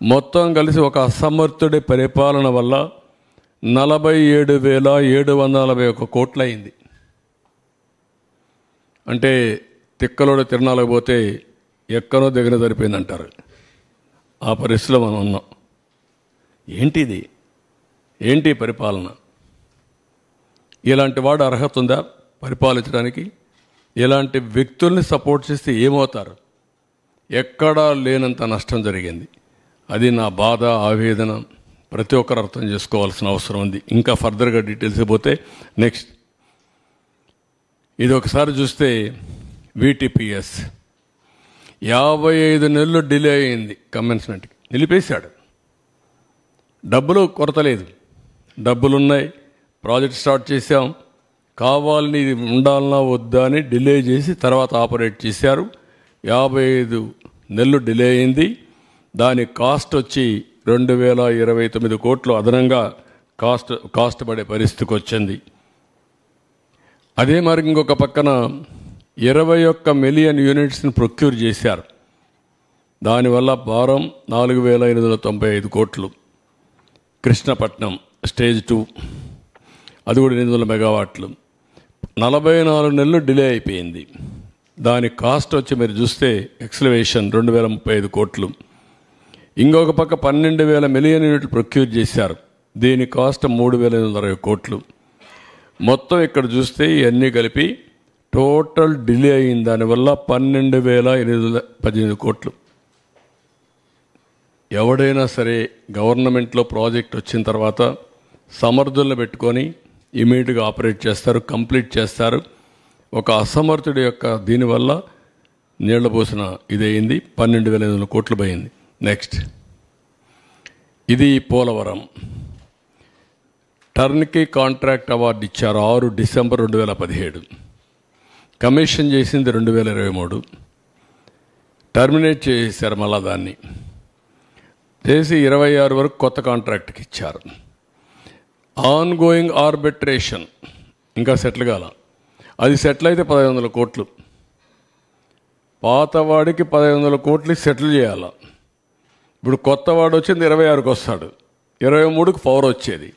మొత్తం కలిసి ఒక అసమర్థుడి పరిపాలన వల్ల 47,741 కోట్లు అయింది. అంటే తిక్కలోడు తిరణాలకు పోతే ఎక్కనో దగ్గర సరిపోయిందంటారు, ఆ పరిస్థితిలో మనం ఉన్నాం. ఏంటిది, ఏంటి పరిపాలన? ఇలాంటి వాడు అర్హత ఉందా పరిపాలించడానికి? ఇలాంటి వ్యక్తుల్ని సపోర్ట్ చేస్తే ఏమవుతారు? ఎక్కడా లేనంత నష్టం జరిగింది. అది నా బాధ, ఆవేదన ప్రతి ఒక్కరు అర్థం చేసుకోవాల్సిన అవసరం ఉంది. ఇంకా ఫర్దర్గా డీటెయిల్స్ పోతే నెక్స్ట్, ఇది ఒకసారి చూస్తే VTPS 55 నెలలు డిలే అయింది కమెన్స్మెంట్కి, నిలిపేశాడు. డబ్బులు కొరత లేదు, డబ్బులున్నాయి, ప్రాజెక్ట్ స్టార్ట్ చేశాం, కావాలని ఇది ఉండాలన్నా వద్దా అని డిలే చేసి తర్వాత ఆపరేట్ చేశారు. 55 నెలలు డిలే అయింది. దాని కాస్ట్ వచ్చి 2,029 కోట్లు అదనంగా కాస్ట్ పడే పరిస్థితికి వచ్చింది. అదే మరి ఇంకొక పక్కన 21 మిలియన్ యూనిట్స్ని ప్రొక్యూర్ చేశారు, దానివల్ల భారం 4,895 కోట్లు. కృష్ణపట్నం స్టేజ్ 2, అది కూడా 800 మెగావాట్లు, 44 నెలలు డిలే అయిపోయింది. దాని కాస్ట్ వచ్చి మీరు చూస్తే ఎక్స్లవేషన్ 2035 కోట్లు. ఇంకొక పక్క 12,000 మిలియన్ యూనిట్లు ప్రొక్యూర్ చేశారు. దీని కాస్ట్ 3,860 కోట్లు. మొత్తం ఇక్కడ చూస్తే ఇవన్నీ కలిపి టోటల్ డిలే అయిన దానివల్ల 12,818 కోట్లు. ఎవడైనా సరే గవర్నమెంట్లో ప్రాజెక్ట్ వచ్చిన తర్వాత సమర్థులను పెట్టుకొని ఇమీడియట్గా ఆపరేట్ చేస్తారు, కంప్లీట్ చేస్తారు. ఒక అసమర్థుడి యొక్క దీనివల్ల నీళ్ల పోసిన ఇదయింది, 12,500 కోట్లు పోయింది. నెక్స్ట్, ఇది పోలవరం టర్న్కీ కాంట్రాక్ట్ అవార్డు ఇచ్చారు 6 డిసెంబర్ 2017. కమిషన్ చేసింది 2023. టర్మినేట్ చేశారు, మళ్ళా దాన్ని చేసి 26 వరకు కొత్త కాంట్రాక్ట్కి ఇచ్చారు. ఆన్ గోయింగ్ ఆర్బిట్రేషన్ ఇంకా సెటిల్ కాల. అది సెటిల్ అయితే 1,500 కోట్లు. పాతవాడికి 1,500 కోట్లు సెటిల్ చేయాల. ఇప్పుడు కొత్తవాడు వచ్చింది 26కి వస్తాడు, 23కి పవర్ వచ్చేది.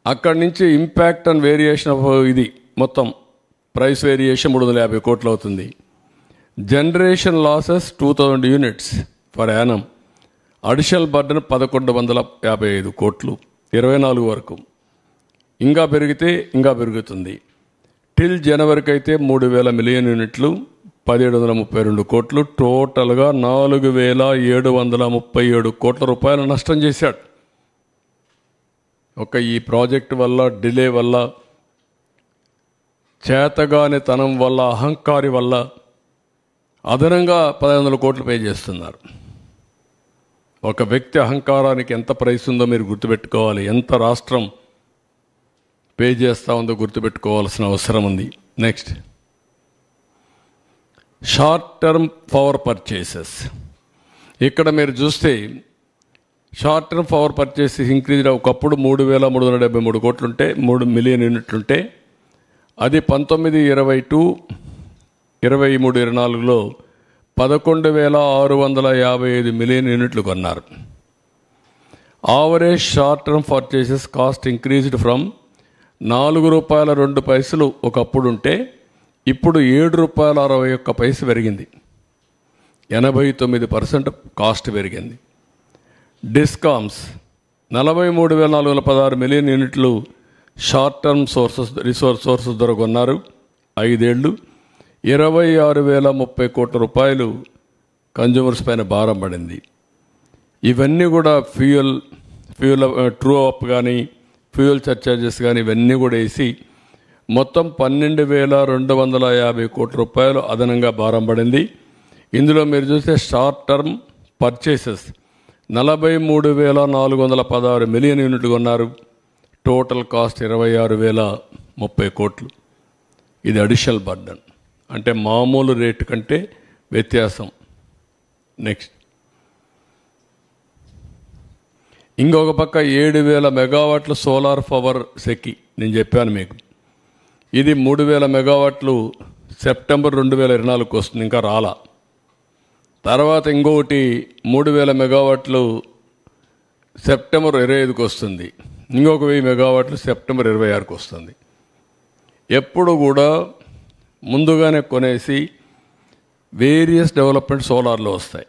అక్కడి నుంచి ఇంపాక్ట్ అండ్ వేరియేషన్ ఆఫ్ ఇది మొత్తం ప్రైస్ వేరియేషన్ 350 కోట్లు అవుతుంది. Generation losses 2,000 units for Yanam. Additional burden 1,155 కోట్లు 24 వరకు. ఇంకా పెరిగితే ఇంకా పెరుగుతుంది. టిల్ జనవరికి అయితే 3,000 మిలియన్ యూనిట్లు 1,732 కోట్లు. టోటల్గా 4,737 కోట్ల రూపాయల నష్టం చేశాడు. ఒక ఈ ప్రాజెక్టు వల్ల, డిలే వల్ల, చేతగాని తనం వల్ల, అహంకారి వల్ల అదనంగా 1,500 కోట్లు పే చేస్తున్నారు. ఒక వ్యక్తి అహంకారానికి ఎంత ప్రైస్ ఉందో మీరు గుర్తుపెట్టుకోవాలి. ఎంత రాష్ట్రం పే చేస్తూ ఉందో గుర్తుపెట్టుకోవాల్సిన అవసరం ఉంది. Next, short term power purchases. ఇక్కడ మీరు చూస్తే short term power purchases increase. ఒకప్పుడు 3,373 కోట్లుంటే 3 మిలియన్ యూనిట్లుంటే అది 1922, 23, 24లో 11,655 మిలియన్ యూనిట్లు కొన్నారు. Average short term purchases cost increased from ₹4.02 ఒకప్పుడు ఉంటే ఇప్పుడు ₹7.61 పెరిగింది. 89% కాస్ట్ పెరిగింది. డిస్కామ్స్ 43,416 మిలియన్ యూనిట్లు షార్ట్ టర్మ్ సోర్సెస్ ద్వారా కొన్నారు. 5 ఏళ్ళు 26,030 కోట్ల రూపాయలు కన్జ్యూమర్స్ పైన భారం పడింది. ఇవన్నీ కూడా ఫ్యూయల్ ట్రూ అప్ కానీ, ఫ్యూయల్ సర్చార్జెస్ కానీ ఇవన్నీ కూడా వేసి మొత్తం 12,250 కోట్ల రూపాయలు అదనంగా భారం పడింది. ఇందులో మీరు చూస్తే షార్ట్ టర్మ్ పర్చేసెస్ 43,416 మిలియన్ యూనిట్లు కొన్నారు. టోటల్ కాస్ట్ 26,030 కోట్లు. ఇది అడిషనల్ బర్డన్, అంటే మామూలు రేటు కంటే వ్యత్యాసం. నెక్స్ట్, ఇంకొక పక్క 7,000 మెగావాట్ల సోలార్ పవర్ సెకి నేను చెప్పాను మీకు. ఇది 3,000 మెగావాట్లు సెప్టెంబర్ 2024కి వస్తుంది, ఇంకా రాలా. తర్వాత ఇంకొకటి 3,000 మెగావాట్లు సెప్టెంబర్ 25కి వస్తుంది. ఇంకొక 1,000 మెగావాట్లు సెప్టెంబర్ 26కి వస్తుంది. ఎప్పుడు కూడా ముందుగానే కొనేసి వేరియస్ డెవలప్మెంట్ సోలార్లో వస్తాయి.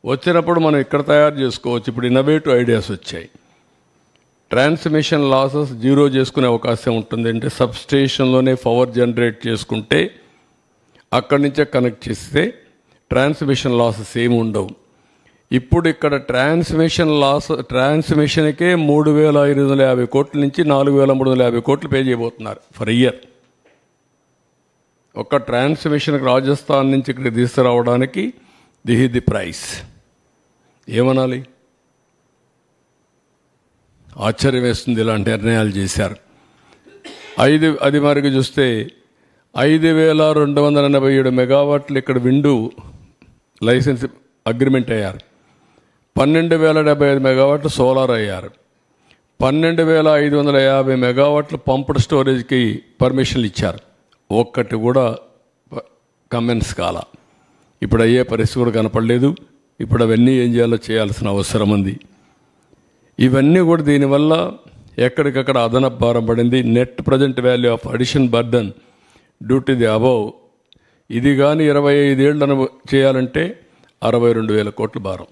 వచ్చినప్పుడు మనం ఇక్కడ తయారు చేసుకోవచ్చు. ఇప్పుడు ఇన్నోవేటివ్ ఐడియాస్ వచ్చాయి. ట్రాన్స్మిషన్ లాసెస్ జీరో చేసుకునే అవకాశం ఉంటుంది. అంటే సబ్స్టేషన్లోనే పవర్ జనరేట్ చేసుకుంటే అక్కడి నుంచే కనెక్ట్ చేస్తే ట్రాన్స్మిషన్ లాసెస్ ఏమి ఉండవు. ఇప్పుడు ఇక్కడ ట్రాన్స్మిషన్కే 3,550 కోట్ల నుంచి 4,350 కోట్లు పే చేయబోతున్నారు ఫర్ ఇయర్. ఒక ట్రాన్స్మిషన్కి రాజస్థాన్ నుంచి ఇక్కడ తీసుకురావడానికి దిస్ ఈజ్ ది ప్రైస్. ఏమనాలి? ఆశ్చర్యం వేస్తుంది ఇలాంటి నిర్ణయాలు చేశారు. అది మరికి చూస్తే 5,287 మెగావాట్లు ఇక్కడ విండు లైసెన్స్ అగ్రిమెంట్ అయ్యారు. 12,075 మెగావాట్లు సోలార్ అయ్యారు. 12,550 మెగావాట్లు పంప్డ్ స్టోరేజ్కి పర్మిషన్లు ఇచ్చారు. ఒక్కటి కూడా కమెన్స్ కాల. ఇప్పుడు అయ్యే పరిస్థితి కూడా కనపడలేదు. ఇప్పుడు అవన్నీ ఏం చేయాలో చేయాల్సిన అవసరం ఉంది. ఇవన్నీ కూడా దీనివల్ల ఎక్కడికక్కడ అదనపు భారం పడింది. Net present value of addition burden due to the above ఇది కానీ 25 ఏళ్లను చేయాలంటే 62,000 కోట్ల భారం.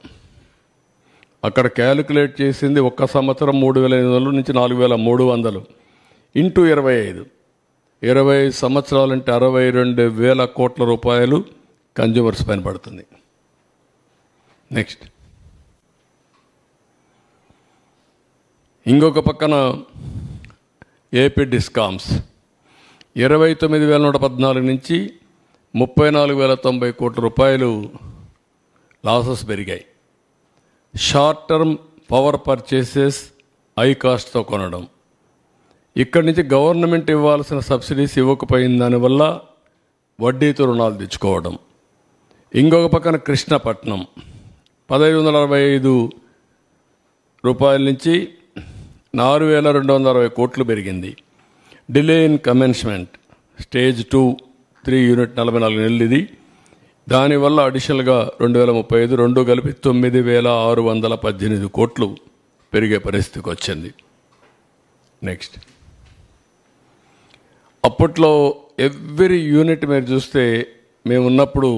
అక్కడ క్యాలిక్యులేట్ చేసింది ఒక్క సంవత్సరం 3,500 నుంచి 4,300 ఇంటూ 25 సంవత్సరాలంటే 62,000 కోట్ల రూపాయలు కన్జ్యూమర్స్ పైన పడుతుంది. నెక్స్ట్ ఇంకొక పక్కన ఏపీ డిస్కామ్స్ 29,114 నుంచి 34,090 కోట్ల రూపాయలు లాసెస్ పెరిగాయి. Short term power purchases high కాస్ట్తో కొనడం, ఇక్కడి నుంచి గవర్నమెంట్ ఇవ్వాల్సిన సబ్సిడీస్ ఇవ్వకపోయిన దానివల్ల వడ్డీతో రుణాలు తెచ్చుకోవడం. ఇంకొక పక్కన కృష్ణపట్నం 1,565 రూపాయల నుంచి 4,260 కోట్లు పెరిగింది. Delay in commencement stage 2, 3 unit 44 నెలలు ఇది. దానివల్ల అడిషనల్గా 2035 రెండు కలిపి 9,618 కోట్లు పెరిగే పరిస్థితికి వచ్చింది. నెక్స్ట్ అప్పట్లో ఎవ్రీ యూనిట్ మీరు చూస్తే మేము ఉన్నప్పుడు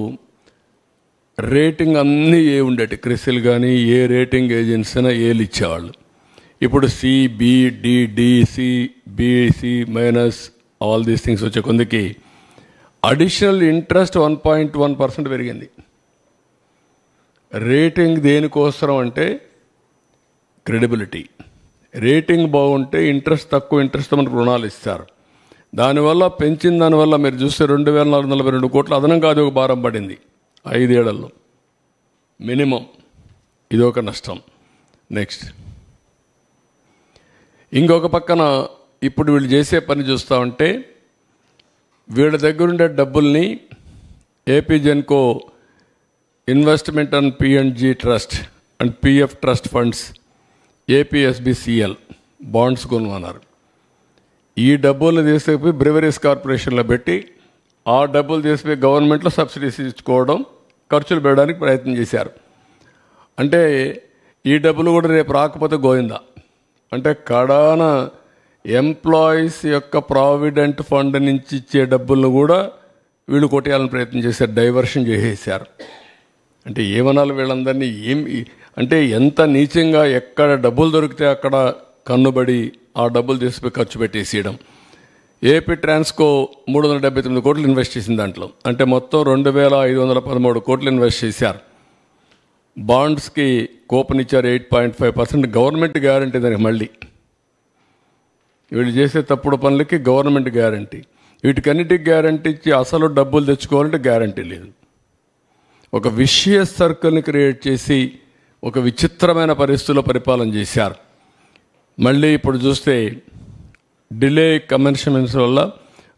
రేటింగ్ అన్నీ ఏ ఉండేటి, క్రిసిల్ కానీ ఏ రేటింగ్ ఏజెన్సీ అయినా ఏలు ఇచ్చేవాళ్ళు. ఇప్పుడు CBDDC BC minus all these things వచ్చే కొందికి అడిషనల్ ఇంట్రెస్ట్ 1.1% పెరిగింది. రేటింగ్ దేనికోసం అంటే క్రెడిబిలిటీ. రేటింగ్ బాగుంటే ఇంట్రెస్ట్ తక్కువ ఇంట్రెస్ట్ మనకు రుణాలు ఇస్తారు. దానివల్ల పెంచిన దానివల్ల మీరు చూస్తే 2,442 కోట్లు అదనంగా అది ఒక భారం పడింది 5 ఏళ్లలో మినిమం. ఇదొక నష్టం. నెక్స్ట్ ఇంకొక పక్కన ఇప్పుడు వీళ్ళు చేసే పని చూస్తూ ఉంటే వీళ్ళ దగ్గరుండే డబ్బుల్ని AP Genco investment and P&G trust and PF trust funds APSBCL bonds కొనుగొన్నారు. ఈ డబ్బులు తీసుకుపోయి బ్రెవరీస్ కార్పొరేషన్లో పెట్టి ఆ డబ్బులు తీసుకుపోయి గవర్నమెంట్లో సబ్సిడీస్ ఇచ్చుకోవడం, ఖర్చులు పెట్టడానికి ప్రయత్నం చేశారు. అంటే ఈ డబ్బులు కూడా రేపు రాకపోతే గోయిందా. అంటే కడాన ఎంప్లాయీస్ యొక్క ప్రావిడెంట్ ఫండ్ నుంచి ఇచ్చే డబ్బులను కూడా వీళ్ళు కొట్టేయాలని ప్రయత్నం చేశారు, డైవర్షన్ చేసేసారు. అంటే ఏమనాలి వీళ్ళందరినీ, అంటే ఎంత నీచంగా ఎక్కడ డబ్బులు దొరికితే అక్కడ కన్నుబడి ఆ డబ్బులు తీసుకుపోయి ఖర్చు పెట్టేసేయడం. ఏపీ ట్రాన్స్కో 379 కోట్లు ఇన్వెస్ట్ చేసింది దాంట్లో. అంటే మొత్తం 2,513 కోట్లు ఇన్వెస్ట్ చేశారు. బాండ్స్కి కూపన్ ఇచ్చారు 8.5%. గవర్నమెంట్ గ్యారంటీ దానికి. మళ్ళీ వీళ్ళు చేసే తప్పుడు పనులకి గవర్నమెంట్ గ్యారంటీ. వీటికన్నిటికి గ్యారంటీ ఇచ్చి అసలు డబ్బులు తెచ్చుకోవాలంటే గ్యారంటీ లేదు. ఒక విషియస్ సర్కిల్ని క్రియేట్ చేసి ఒక విచిత్రమైన పరిస్థితుల్లో పరిపాలన చేశారు. మళ్ళీ ఇప్పుడు చూస్తే డిలే కమెన్స్మెంట్స్ వల్ల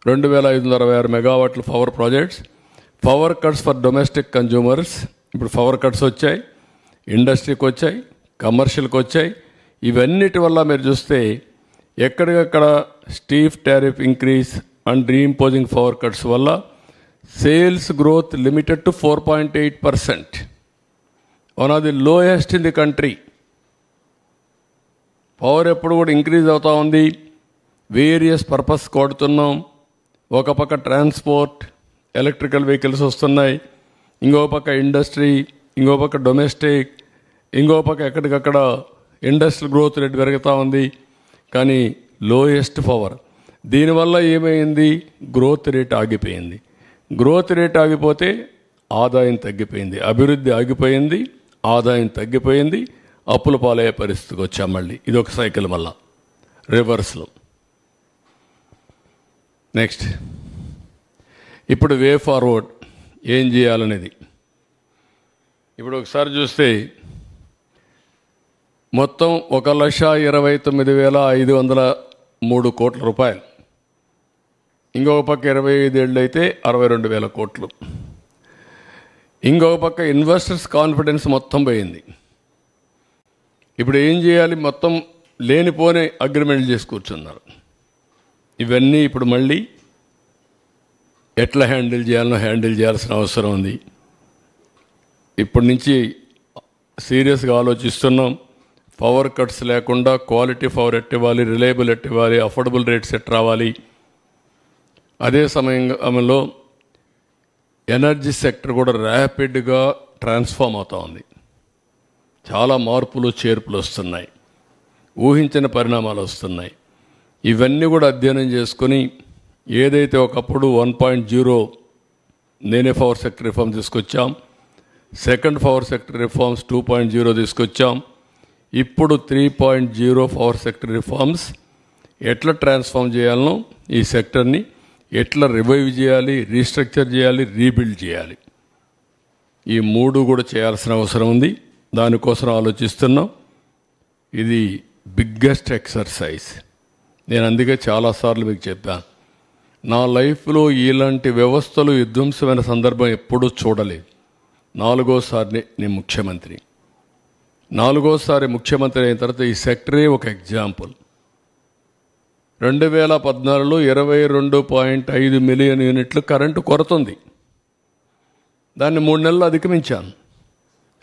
2,566 మెగావాట్ల power projects, power cuts for domestic consumers. ఇప్పుడు పవర్ కట్స్ వచ్చాయి, ఇండస్ట్రీకి వచ్చాయి, కమర్షియల్కి వచ్చాయి. ఇవన్నిటి వల్ల మీరు చూస్తే ఎక్కడికక్కడ steep tariff increase and reimposing power cuts వల్ల sales growth limited to 4.8%, one of the lowest in the country. Power ఎప్పుడు కూడా ఇంక్రీజ్ అవుతూ ఉంది. వేరియస్ పర్పస్ కొడుతున్నాం. ఒక పక్క ట్రాన్స్పోర్ట్, ఎలక్ట్రికల్ వెహికల్స్ వస్తున్నాయి, ఇంకో పక్క ఇండస్ట్రీ, ఇంకో పక్క డొమెస్టిక్, ఇంకో పక్క ఎక్కడికక్కడ ఇండస్ట్రియల్ గ్రోత్ రేట్ పెరుగుతూ ఉంది. కానీ లోయెస్ట్ పవర్. దీనివల్ల ఏమైంది? గ్రోత్ రేట్ ఆగిపోయింది. గ్రోత్ రేట్ ఆగిపోతే ఆదాయం తగ్గిపోయింది, అభివృద్ధి ఆగిపోయింది, ఆదాయం తగ్గిపోయింది, అప్పుల పాలయ్యే పరిస్థితికి వచ్చాం. మళ్ళీ ఇదొక సైకిల్ మళ్ళా రివర్స్లో. నెక్స్ట్ ఇప్పుడు వే ఫార్వర్డ్ ఏం చేయాలనేది. ఇప్పుడు ఒకసారి చూస్తే మొత్తం 1,29,503 కోట్ల రూపాయలు. ఇంకొక పక్క 25 ఏళ్ళు అయితే 62,000 కోట్లు. ఇంకొక పక్క ఇన్వెస్టర్స్ కాన్ఫిడెన్స్ మొత్తం పోయింది. ఇప్పుడు ఏం చేయాలి? మొత్తం లేనిపోని అగ్రిమెంట్లు చేసి కూర్చున్నారు. ఇవన్నీ ఇప్పుడు మళ్ళీ ఎట్లా హ్యాండిల్ చేయాల్సిన అవసరం ఉంది. ఇప్పటి నుంచి సీరియస్గా ఆలోచిస్తున్నాం. పవర్ కట్స్ లేకుండా క్వాలిటీ పవర్ ఎట్టివ్వాలి, రిలయబుల్ ఎట్టివ్వాలి, అఫోర్డబుల్ రేట్స్ ఎట్ రావాలి. అదే సమయంలో ఎనర్జీ సెక్టర్ కూడా ర్యాపిడ్గా ట్రాన్స్ఫార్మ్ అవుతూ ఉంది. చాలా మార్పులు చేర్పులు వస్తున్నాయి, ఊహించిన పరిణామాలు వస్తున్నాయి. ఇవన్నీ కూడా అధ్యయనం చేసుకొని ఏదైతే ఒకప్పుడు 1.0 నేనే పవర్ సెక్టర్ రిఫార్మ్ తీసుకొచ్చాం, సెకండ్ పవర్ సెక్టర్ రిఫార్మ్స్ 2.0 తీసుకొచ్చాం, ఇప్పుడు 3.0 పవర్ సెక్టర్ రిఫార్మ్స్ ఎట్లా ట్రాన్స్ఫార్మ్ చేయాలనో, ఈ సెక్టర్ని ఎట్లా రివైవ్ చేయాలి, రీస్ట్రక్చర్ చేయాలి, రీబిల్డ్ చేయాలి, ఈ మూడు కూడా చేయాల్సిన అవసరం ఉంది. దానికోసం ఆలోచిస్తున్నాం. ఇది బిగ్గెస్ట్ ఎక్సర్సైజ్. నేను అందుకే చాలాసార్లు మీకు చెప్పాను, నా లైఫ్లో ఇలాంటి వ్యవస్థలు విధ్వంసమైన సందర్భం ఎప్పుడూ చూడలేదు. 4వసారి నేను ముఖ్యమంత్రి. 4వసారి ముఖ్యమంత్రి అయిన తర్వాత ఈ సెక్టరే ఒక ఎగ్జాంపుల్. 2014లో 22.5 మిలియన్ యూనిట్లు కరెంటు కొరత ఉంది. దాన్ని 3 నెలలు అధిగమించాను.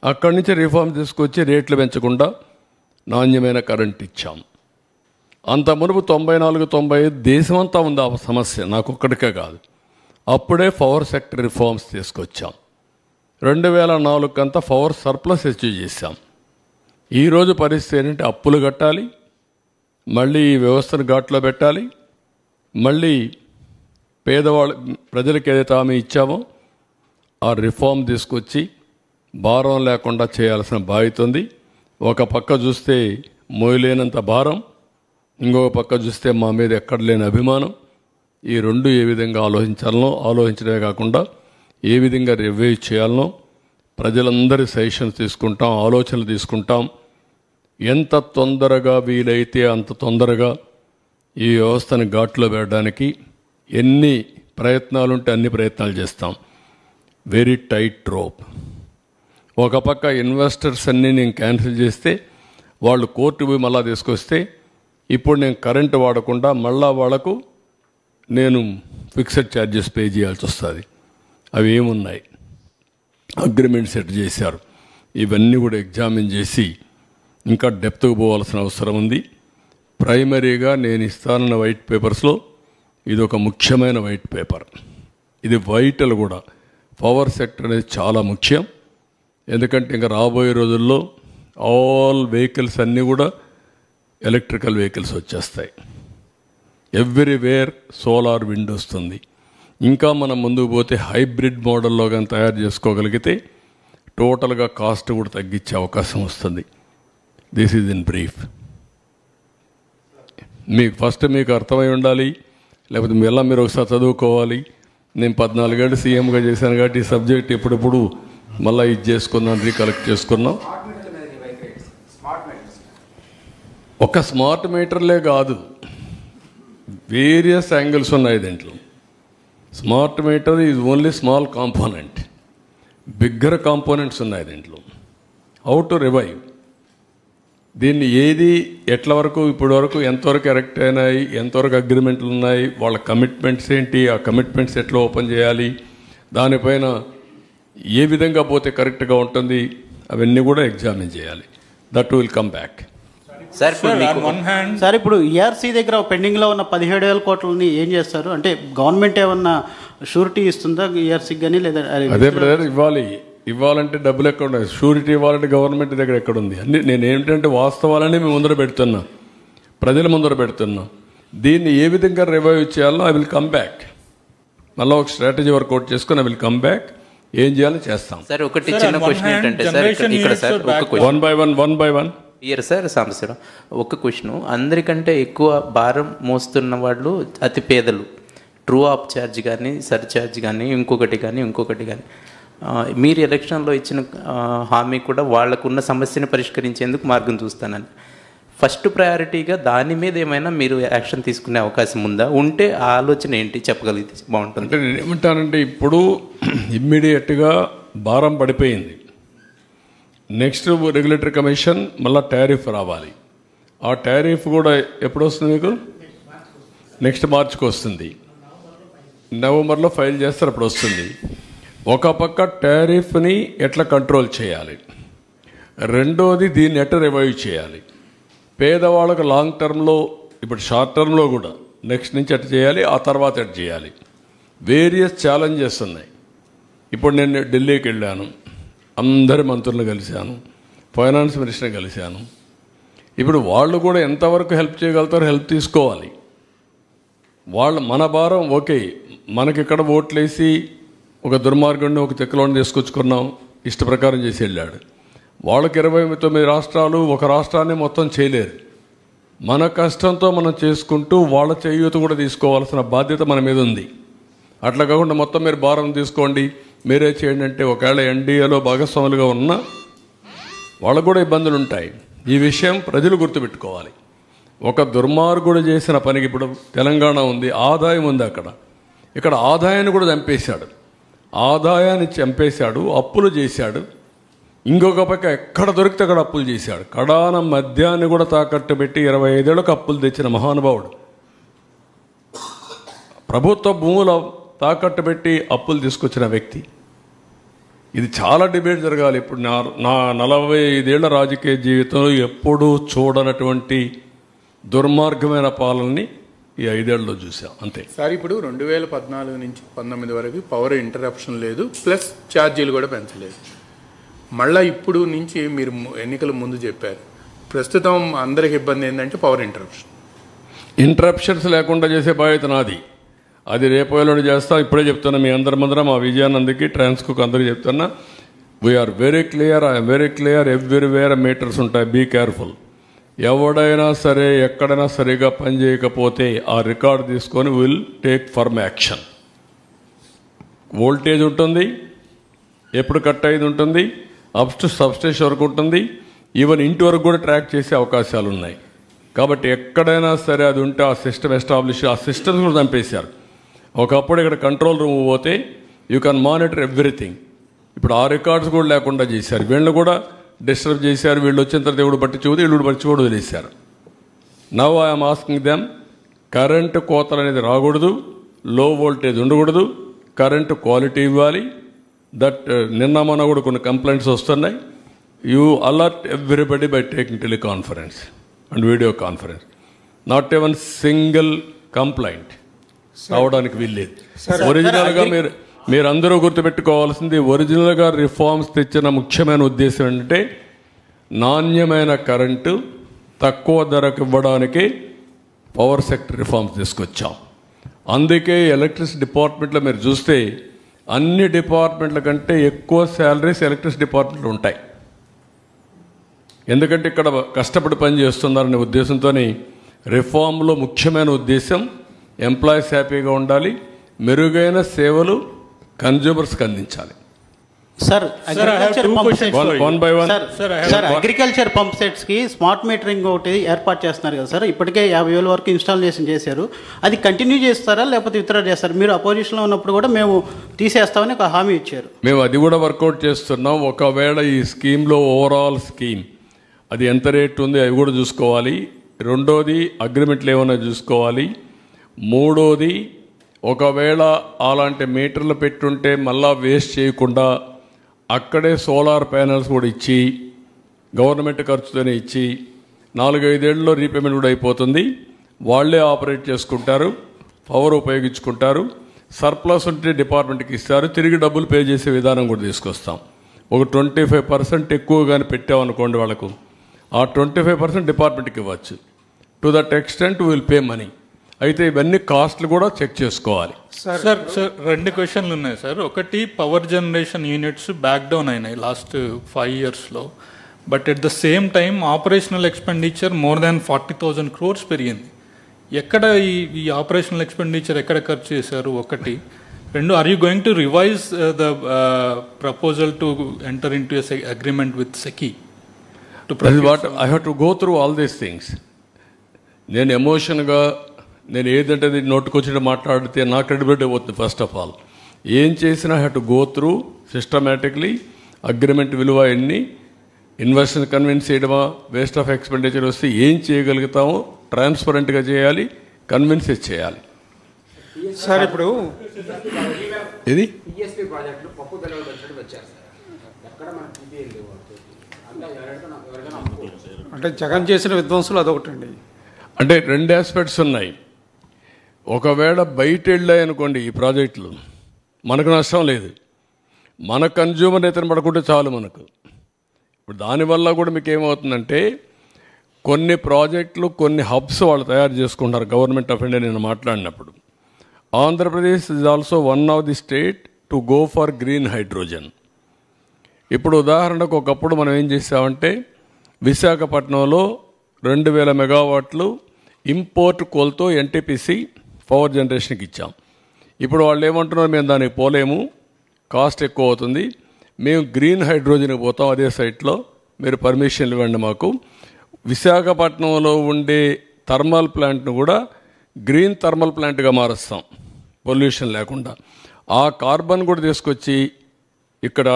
అక్కడి నుంచి రిఫార్మ్ తీసుకొచ్చి రేట్లు పెంచకుండా నాణ్యమైన కరెంట్ ఇచ్చాం. అంత మునుపు 94-95 దేశమంతా ఉంది ఆ సమస్య, నాకు ఒక్కడికే కాదు. అప్పుడే పవర్ సెక్టర్ రిఫార్మ్స్ తీసుకొచ్చాం. 2004 అంతా పవర్ సర్ప్లస్ అచీవ్ చేశాం. ఈరోజు పరిస్థితి ఏంటంటే అప్పులు కట్టాలి, మళ్ళీ ఈ వ్యవస్థను ఘాట్లో పెట్టాలి, మళ్ళీ ప్రజలకు ఏదైతే హామీ ఇచ్చామో ఆ రిఫార్మ్ తీసుకొచ్చి భారం లేకుండా చేయాల్సిన బాధ్యత ఉంది. ఒక పక్క చూస్తే మోయలేనంత భారం, ఇంకొక పక్క చూస్తే మా మీద ఎక్కడ లేని అభిమానం. ఈ రెండు ఏ విధంగా ఆలోచించాలనో, ఆలోచించడమే కాకుండా ఏ విధంగా రివ్యూ చేయాలనో ప్రజలందరి సజెషన్స్ తీసుకుంటాం, ఆలోచనలు తీసుకుంటాం. ఎంత తొందరగా వీలైతే అంత తొందరగా ఈ వ్యవస్థను ఘాట్లో పెట్టడానికి ఎన్ని ప్రయత్నాలుంటే అన్ని ప్రయత్నాలు చేస్తాం. Very tight rope. ఒక పక్క ఇన్వెస్టర్స్ అన్నీ నేను క్యాన్సిల్ చేస్తే వాళ్ళు కోర్టు పోయి మళ్ళా తీసుకొస్తే ఇప్పుడు నేను కరెంటు వాడకుండా మళ్ళా వాళ్లకు నేను ఫిక్స్డ్ ఛార్జెస్ పే చేయాల్సి వస్తుంది. అవి ఏమున్నాయి, అగ్రిమెంట్ సెట్ చేశారు. ఇవన్నీ కూడా ఎగ్జామిన్ చేసి ఇంకా డెప్త్కు పోవాల్సిన అవసరం ఉంది. ప్రైమరీగా నేను ఇస్తానన్న వైట్ పేపర్స్లో ఇది ఒక ముఖ్యమైన వైట్ పేపర్. ఇది వైటల్ కూడా. పవర్ సెక్టర్ అనేది చాలా ముఖ్యం. ఎందుకంటే ఇంకా రాబోయే రోజుల్లో ఆల్ వెహికల్స్ అన్నీ కూడా ఎలక్ట్రికల్ వెహికల్స్ వచ్చేస్తాయి. ఎవ్రీవేర్ సోలార్ విండ్ వస్తుంది. ఇంకా మనం ముందుకు పోతే హైబ్రిడ్ మోడల్లో కానీ తయారు చేసుకోగలిగితే టోటల్గా కాస్ట్ కూడా తగ్గించే అవకాశం వస్తుంది. This is in brief. మీకు ఫస్ట్ మీకు అర్థమై ఉండాలి, లేకపోతే మీరు ఒకసారి చదువుకోవాలి. నేను 14 ఏళ్ళు సీఎంగా చేశాను కాబట్టి ఈ సబ్జెక్ట్ ఎప్పుడెప్పుడు మళ్ళీ ఇది చేసుకున్నాను, రీకలెక్ట్ చేసుకున్నాం. ఒక స్మార్ట్ మీటర్లే కాదు, వేరియస్ యాంగిల్స్ ఉన్నాయి దీంట్లో. Smart meter is only small component, bigger components ఉన్నాయి దీంట్లో. హౌ టు రివైవ్ దీన్ని, ఏది ఎట్ల వరకు ఇప్పటి వరకు ఎంతవరకు ఎరెక్ట్ అయినాయి, ఎంతవరకు అగ్రిమెంట్లు ఉన్నాయి, వాళ్ళ కమిట్మెంట్స్ ఏంటి, ఆ కమిట్మెంట్స్ ఎట్లా ఓపెన్ చేయాలి, దానిపైన ఏ విధంగా పోతే కరెక్ట్గా ఉంటుంది, అవన్నీ కూడా ఎగ్జామిన్ చేయాలి. That will come back. Sir ఇప్పుడు ఈఆర్సీ దగ్గర పెండింగ్లో ఉన్న 17,000 కోట్లని ఏం చేస్తారు? అంటే గవర్నమెంట్ ఏమన్నా షూరిటీ ఇస్తుందా ఈఆర్సీకి కానీ, లేదా అదే బ్రదర్ ఇవ్వాలంటే డబ్బులు ఎక్కడ ఉన్నాయి, షూరిటీ ఇవ్వాలంటే గవర్నమెంట్ దగ్గర ఎక్కడుంది? అన్ని నేను ఏంటంటే వాస్తవాలని మేము ముందర పెడుతున్నా, ప్రజల ముందర పెడుతున్నా. దీన్ని ఏ విధంగా రివైవ్ చేయాలో ఐ విల్ కమ్ బ్యాక్. మళ్ళీ ఒక స్ట్రాటజీ వర్కౌట్ చేసుకుని ఐ విల్ కమ్ బ్యాక్. ఏం చేయాలో చేస్తాం. సార్ ఒకటి చిన్న క్వశ్చన్ ఏంటంటే సార్, ఇక్కడ sir one by one year sir Sambasivarao ఒక క్వశ్చన్. అందరికంటే ఎక్కువ భారం మోస్తున్న వాళ్ళు అతి పేదలు. ట్రూ ఆప్ ఛార్జ్ కానీ, సర్ఛార్జ్ కానీ, ఇంకొకటి కానీ మీరు ఎలక్షన్లో ఇచ్చిన హామీ కూడా వాళ్లకున్న సమస్యను పరిష్కరించేందుకు మార్గం చూస్తానని. ఫస్ట్ ప్రయారిటీగా దాని మీద ఏమైనా మీరు యాక్షన్ తీసుకునే అవకాశం ఉందా? ఉంటే ఆ ఆలోచన ఏంటి చెప్పగలిగితే బాగుంటుంది. అంటే నేను ఏమంటానంటే ఇప్పుడు ఇమ్మీడియట్గా భారం పడిపోయింది. నెక్స్ట్ రెగ్యులేటరీ కమిషన్ మళ్ళీ టారిఫ్ రావాలి. ఆ టారిఫ్ కూడా ఎప్పుడు వస్తుంది మీకు? నెక్స్ట్ మార్చికి వస్తుంది. నవంబర్లో ఫైల్ చేస్తారు, అప్పుడు వస్తుంది. ఒక పక్క టారిఫ్ని ఎట్లా కంట్రోల్ చేయాలి, రెండోది దీన్ని ఎట్లా రివైవ్ చేయాలి. పేదవాళ్ళకు లాంగ్ టర్మ్లో, ఇప్పుడు షార్ట్ టర్మ్లో కూడా నెక్స్ట్ నుంచి ఎట్లా చేయాలి, ఆ తర్వాత ఎట్లా చేయాలి. వేరియస్ ఛాలెంజెస్ ఉన్నాయి. ఇప్పుడు నేను ఢిల్లీకి వెళ్ళాను, అందరి మంత్రులను కలిశాను, ఫైనాన్స్ మినిస్టర్ని కలిశాను. ఇప్పుడు వాళ్ళు కూడా ఎంతవరకు హెల్ప్ చేయగలుగుతారో హెల్ప్ తీసుకోవాలి. మన భారం ఓకే, మనకిక్కడ ఓట్లేసి ఒక దుర్మార్గుడిని ఒక చెక్కలోని తీసుకొచ్చుకున్నాం, ఇష్ట ప్రకారం చేసి వెళ్ళాడు. వాళ్ళకి 29 రాష్ట్రాలు ఒక రాష్ట్రాన్ని మొత్తం చేయలేరు. మన కష్టంతో మనం చేసుకుంటూ వాళ్ళ చేయూత కూడా తీసుకోవాల్సిన బాధ్యత మన మీద ఉంది. అట్లా కాకుండా మొత్తం మీరు భారం తీసుకోండి, మీరే చేయండి అంటే ఒకవేళ ఎన్డీఏలో భాగస్వాములుగా ఉన్నా వాళ్ళకు కూడా ఇబ్బందులు ఉంటాయి. ఈ విషయం ప్రజలు గుర్తుపెట్టుకోవాలి. ఒక దుర్మార్గుడు చేసిన పనికి ఇప్పుడు తెలంగాణ ఉంది, ఆదాయం ఉంది అక్కడ, ఇక్కడ ఆదాయాన్ని కూడా చంపేశాడు. ఆదాయాన్ని చంపేశాడు, అప్పులు చేశాడు. ఇంకొక పక్క ఎక్కడ దొరికితే అక్కడ అప్పులు చేశాడు. కడాన మద్యాన్ని కూడా తాకట్టు పెట్టి 25 ఏళ్ళకు అప్పులు తెచ్చిన మహానుభావుడు. ప్రభుత్వ భూముల తాకట్టు పెట్టి అప్పులు తీసుకొచ్చిన వ్యక్తి. ఇది చాలా డిబేట్ జరగాలి. ఇప్పుడు నా 45 ఏళ్ల రాజకీయ జీవితంలో ఎప్పుడూ చూడనటువంటి దుర్మార్గమైన పాలనని ఈ 5 ఏళ్లలో చూసాం అంతే. సార్ ఇప్పుడు 2014 నుంచి 19 వరకు పవర్ ఇంటరప్షన్ లేదు, ప్లస్ ఛార్జీలు కూడా పెంచలేదు. మళ్ళీ ఇప్పుడు నుంచి మీరు ఎన్నికల ముందు చెప్పారు, ప్రస్తుతం అందరికి ఇబ్బంది ఏంటంటే పవర్ ఇంటరప్షన్స్ లేకుండా చేసే బాధ్యత నాది. అది రేపు ఎల్లుండి చేస్తా. ఇప్పుడే చెప్తున్నా మీ అందరి ముందర, మా విజయానందకి ట్రాన్స్కోకి అందరికీ చెప్తున్నా, we are very clear, I'm very clear. Everywhere meters ఉంటాయి, బీ కేర్ఫుల్. ఎవడైనా సరే ఎక్కడైనా సరిగా పని చేయకపోతే ఆ రికార్డు తీసుకొని will take firm action. Voltage ఉంటుంది, ఎప్పుడు కట్ అయ్యేది ఉంటుంది, అప్ టు సబ్స్టేషన్ వరకు ఉంటుంది, ఈవెన్ ఇంటి వరకు కూడా ట్రాక్ చేసే అవకాశాలు ఉన్నాయి. కాబట్టి ఎక్కడైనా సరే అది ఉంటే ఆ సిస్టమ్ ఎస్టాబ్లిష్, ఆ సిస్టమ్స్ కూడా చంపేశారు. ఒకప్పుడు ఇక్కడ కంట్రోల్ రూమ్ పోతే యూ కెన్ మానిటర్ ఎవ్రీథింగ్. ఇప్పుడు ఆ రికార్డ్స్ కూడా లేకుండా చేశారు. వీళ్ళు కూడా డిస్టర్బ్ చేశారు. వీళ్ళు వచ్చిన తర్వాత దేవుడు పట్టించుకోదు, వీళ్ళు పట్టించుకోడు, వదిలేశారు. Now I'm asking them, current కోతలు అనేది రాకూడదు, లో వోల్టేజ్ ఉండకూడదు, కరెంటు క్వాలిటీ ఇవ్వాలి. దట్ నిన్న మొన్న కూడా కొన్ని కంప్లైంట్స్ వస్తున్నాయి. You alert everybody by taking teleconference and video conference. Not ఎవన్ single complaint రావడానికి వీల్లేదు. ఒరిజినల్గా మీరందరూ గుర్తుపెట్టుకోవాల్సింది, ఒరిజినల్గా రిఫార్మ్స్ తెచ్చిన ముఖ్యమైన ఉద్దేశం ఏంటంటే నాణ్యమైన కరెంటు తక్కువ ధరకు ఇవ్వడానికి పవర్ సెక్టర్ రిఫార్మ్స్ తీసుకొచ్చాం. అందుకే ఎలక్ట్రిసిటీ డిపార్ట్మెంట్లో మీరు చూస్తే అన్ని డిపార్ట్మెంట్ల కంటే ఎక్కువ శాలరీస్ ఎలక్ట్రిసిటీ డిపార్ట్మెంట్లో ఉంటాయి. ఎందుకంటే ఇక్కడ కష్టపడి పని చేస్తున్నారనే ఉద్దేశంతోనే రిఫార్మ్లో ముఖ్యమైన ఉద్దేశం ఎంప్లాయీస్ హ్యాపీగా ఉండాలి, మెరుగైన సేవలు కన్జ్యూమర్స్కి అందించాలి. సార్ అగ్రికల్చర్ పంప్ సెట్స్ కి స్మార్ట్ మీటరింగ్ ఒకటి ఏర్పాటు చేస్తున్నారు కదా సార్. ఇప్పటికే 50,000 వరకు ఇన్స్టాలేషన్ చేశారు. అది కంటిన్యూ చేస్తారా లేకపోతే విత్డ్రా చేస్తారా? మీరు అపోజిషన్లో ఉన్నప్పుడు కూడా మేము తీసేస్తామని ఒక హామీ ఇచ్చారు. మేము అది కూడా వర్కౌట్ చేస్తున్నాం. ఒకవేళ ఈ స్కీమ్లో ఓవరాల్ స్కీమ్ అది ఎంత రేట్ ఉంది అవి కూడా చూసుకోవాలి. రెండోది అగ్రిమెంట్లు ఏమైనా చూసుకోవాలి. మూడోది ఒకవేళ అలాంటి మీటర్లు పెట్టుంటే మళ్ళా వేస్ట్ చేయకుండా అక్కడే సోలార్ ప్యానల్స్ కూడా ఇచ్చి గవర్నమెంట్ ఖర్చుతోనే ఇచ్చి 4-5 ఏళ్ళలో రీపేమెంట్ కూడా అయిపోతుంది. వాళ్ళే ఆపరేట్ చేసుకుంటారు, పవర్ ఉపయోగించుకుంటారు. సర్ప్లస్ ఉంటే డిపార్ట్మెంట్కి ఇస్తారు, తిరిగి డబ్బులు పే చేసే విధానం కూడా తీసుకొస్తాం. ఒక 25% ఎక్కువగానే పెట్టామనుకోండి వాళ్ళకు, ఆ 25% డిపార్ట్మెంట్కి ఇవ్వచ్చు. To that extent will pay money. అయితే ఇవన్నీ కాస్ట్లు కూడా చెక్ చేసుకోవాలి. సార్ 2 క్వశ్చన్లు ఉన్నాయి సార్. ఒకటి, power generation units back down అయినాయి లాస్ట్ 5 yearsలో. But at the same time operational expenditure more than 40,000 crores పెరిగింది. ఎక్కడ ఈ ఆపరేషనల్ ఎక్స్పెండిచర్ ఎక్కడ ఖర్చు చేశారు? ఒకటి. 2, are you going to revise the proposal to enter into agreement with SECI? I have to go through all these things. నేను ఎమోషన్గా నేను ఏదంటే నోటుకొచ్చి మాట్లాడితే నా క్రెడిబిలిటీ పోతుంది. ఫస్ట్ ఆఫ్ ఆల్ ఏం చేసినా have to go through systematically. Agreement విలువ ఎన్ని, ఇన్వెస్టర్ కన్విన్స్ చేయడమా, వేస్ట్ ఆఫ్ ఎక్స్పెండిచర్ వస్తే ఏం చేయగలుగుతామో ట్రాన్స్పరెంట్గా చేయాలి, కన్విన్స్ చేయాలి. సార్ ఇప్పుడు ఇది అంటే జగన్ చేసిన విధ్వంసులు అదొకటండి. అంటే 2 ఆస్పెక్ట్స్ ఉన్నాయి. ఒకవేళ బయట వెళ్ళాయి అనుకోండి ఈ ప్రాజెక్టులు, మనకు నష్టం లేదు. మన కన్జ్యూమర్ ఎత్తన పడుకుంటే చాలు మనకు. ఇప్పుడు దానివల్ల కూడా మీకు ఏమవుతుందంటే కొన్ని ప్రాజెక్టులు కొన్ని హబ్స్ వాళ్ళు తయారు చేసుకుంటారు గవర్నమెంట్ ఆఫ్ ఇండియా. నేను మాట్లాడినప్పుడు Andhra Pradesh is also one of the state to go for green hydrogen. ఇప్పుడు ఉదాహరణకు ఒకప్పుడు మనం ఏం చేసామంటే విశాఖపట్నంలో 2000 మెగావాట్లు ఇంపోర్ట్ కోల్తో ఎన్టీపీసీ పవర్ జనరేషన్కి ఇచ్చాం. ఇప్పుడు వాళ్ళు ఏమంటున్నారు, మేము దానికి పోలేము, కాస్ట్ ఎక్కువ అవుతుంది, మేము గ్రీన్ హైడ్రోజన్కి పోతాం, అదే సైట్లో మీరు పర్మిషన్లు ఇవ్వండి మాకు. విశాఖపట్నంలో ఉండే థర్మల్ ప్లాంట్ను కూడా గ్రీన్ థర్మల్ ప్లాంట్గా మారుస్తాం పొల్యూషన్ లేకుండా. ఆ కార్బన్ కూడా తీసుకొచ్చి ఇక్కడ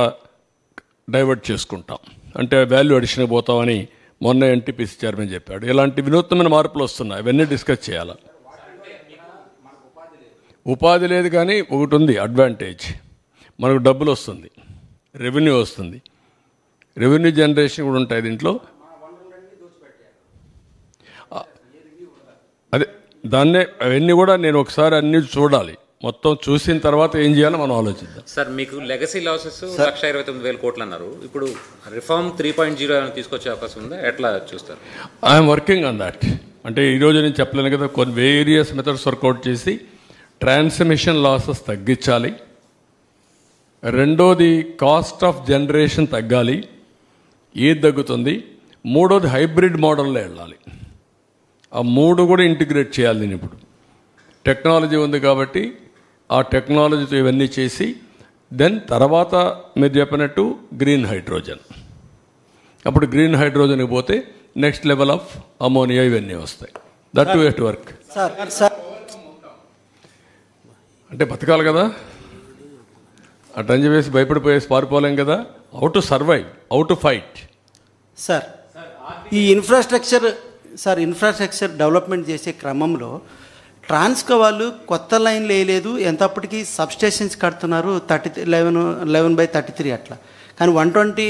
డైవర్ట్ చేసుకుంటాం, అంటే వాల్యూ అడిషన్కి పోతామని మొన్న ఎన్టీపీసీ చైర్మన్ చెప్పాడు. ఇలాంటి వినూత్నమైన మార్పులు వస్తున్నాయి, అవన్నీ డిస్కస్ చేయాలి. ఉపాధి లేదు కానీ ఒకటి ఉంది అడ్వాంటేజ్, మనకు డబ్బులు వస్తుంది, రెవెన్యూ వస్తుంది, రెవెన్యూ జనరేషన్ కూడా ఉంటాయి దీంట్లో. అదే దాన్నే అవన్నీ కూడా నేను ఒకసారి అన్ని చూడాలి, మొత్తం చూసిన తర్వాత ఏం చేయాలో మనం ఆలోచిద్దాం. సార్ మీకు లెగసీ లాసెస్ 1,29,000 కోట్లు అన్నారు, ఇప్పుడు రిఫార్మ్ 3.0 తీసుకొచ్చే అవకాశం ఉందా, ఎట్లా చూస్తారు? I'm working on that. అంటే ఈరోజు నేను చెప్పలేను కదా, కొన్ని వేరియస్ మెథడ్స్ వర్కౌట్ చేసి ట్రాన్స్మిషన్ లాసెస్ తగ్గించాలి. రెండోది కాస్ట్ ఆఫ్ జనరేషన్ తగ్గాలి, ఏది తగ్గుతుంది. మూడోది హైబ్రిడ్ మోడల్లో వెళ్ళాలి. ఆ మూడు కూడా ఇంటిగ్రేట్ చేయాలి. నేను ఇప్పుడు టెక్నాలజీ ఉంది కాబట్టి ఆ టెక్నాలజీతో ఇవన్నీ చేసి దెన్ తర్వాత మీరు చెప్పినట్టు గ్రీన్ హైడ్రోజన్. అప్పుడు గ్రీన్ హైడ్రోజన్కి పోతే నెక్స్ట్ లెవెల్ ఆఫ్ అమోనియా ఇవన్నీ వస్తాయి. That to at work. అంటే బతకాలి కదా, అటంజ వేసి భయపడిపోయేసి పారిపోలేం కదా. How to survive, how to fight. Sir ఈ ఇన్ఫ్రాస్ట్రక్చర్ డెవలప్మెంట్ చేసే క్రమంలో ట్రాన్స్కో వాళ్ళు కొత్త లైన్లు వేయలేదు, ఎంతప్పటికీ సబ్స్టేషన్స్ కడుతున్నారు 11/33 అట్లా. కానీ 120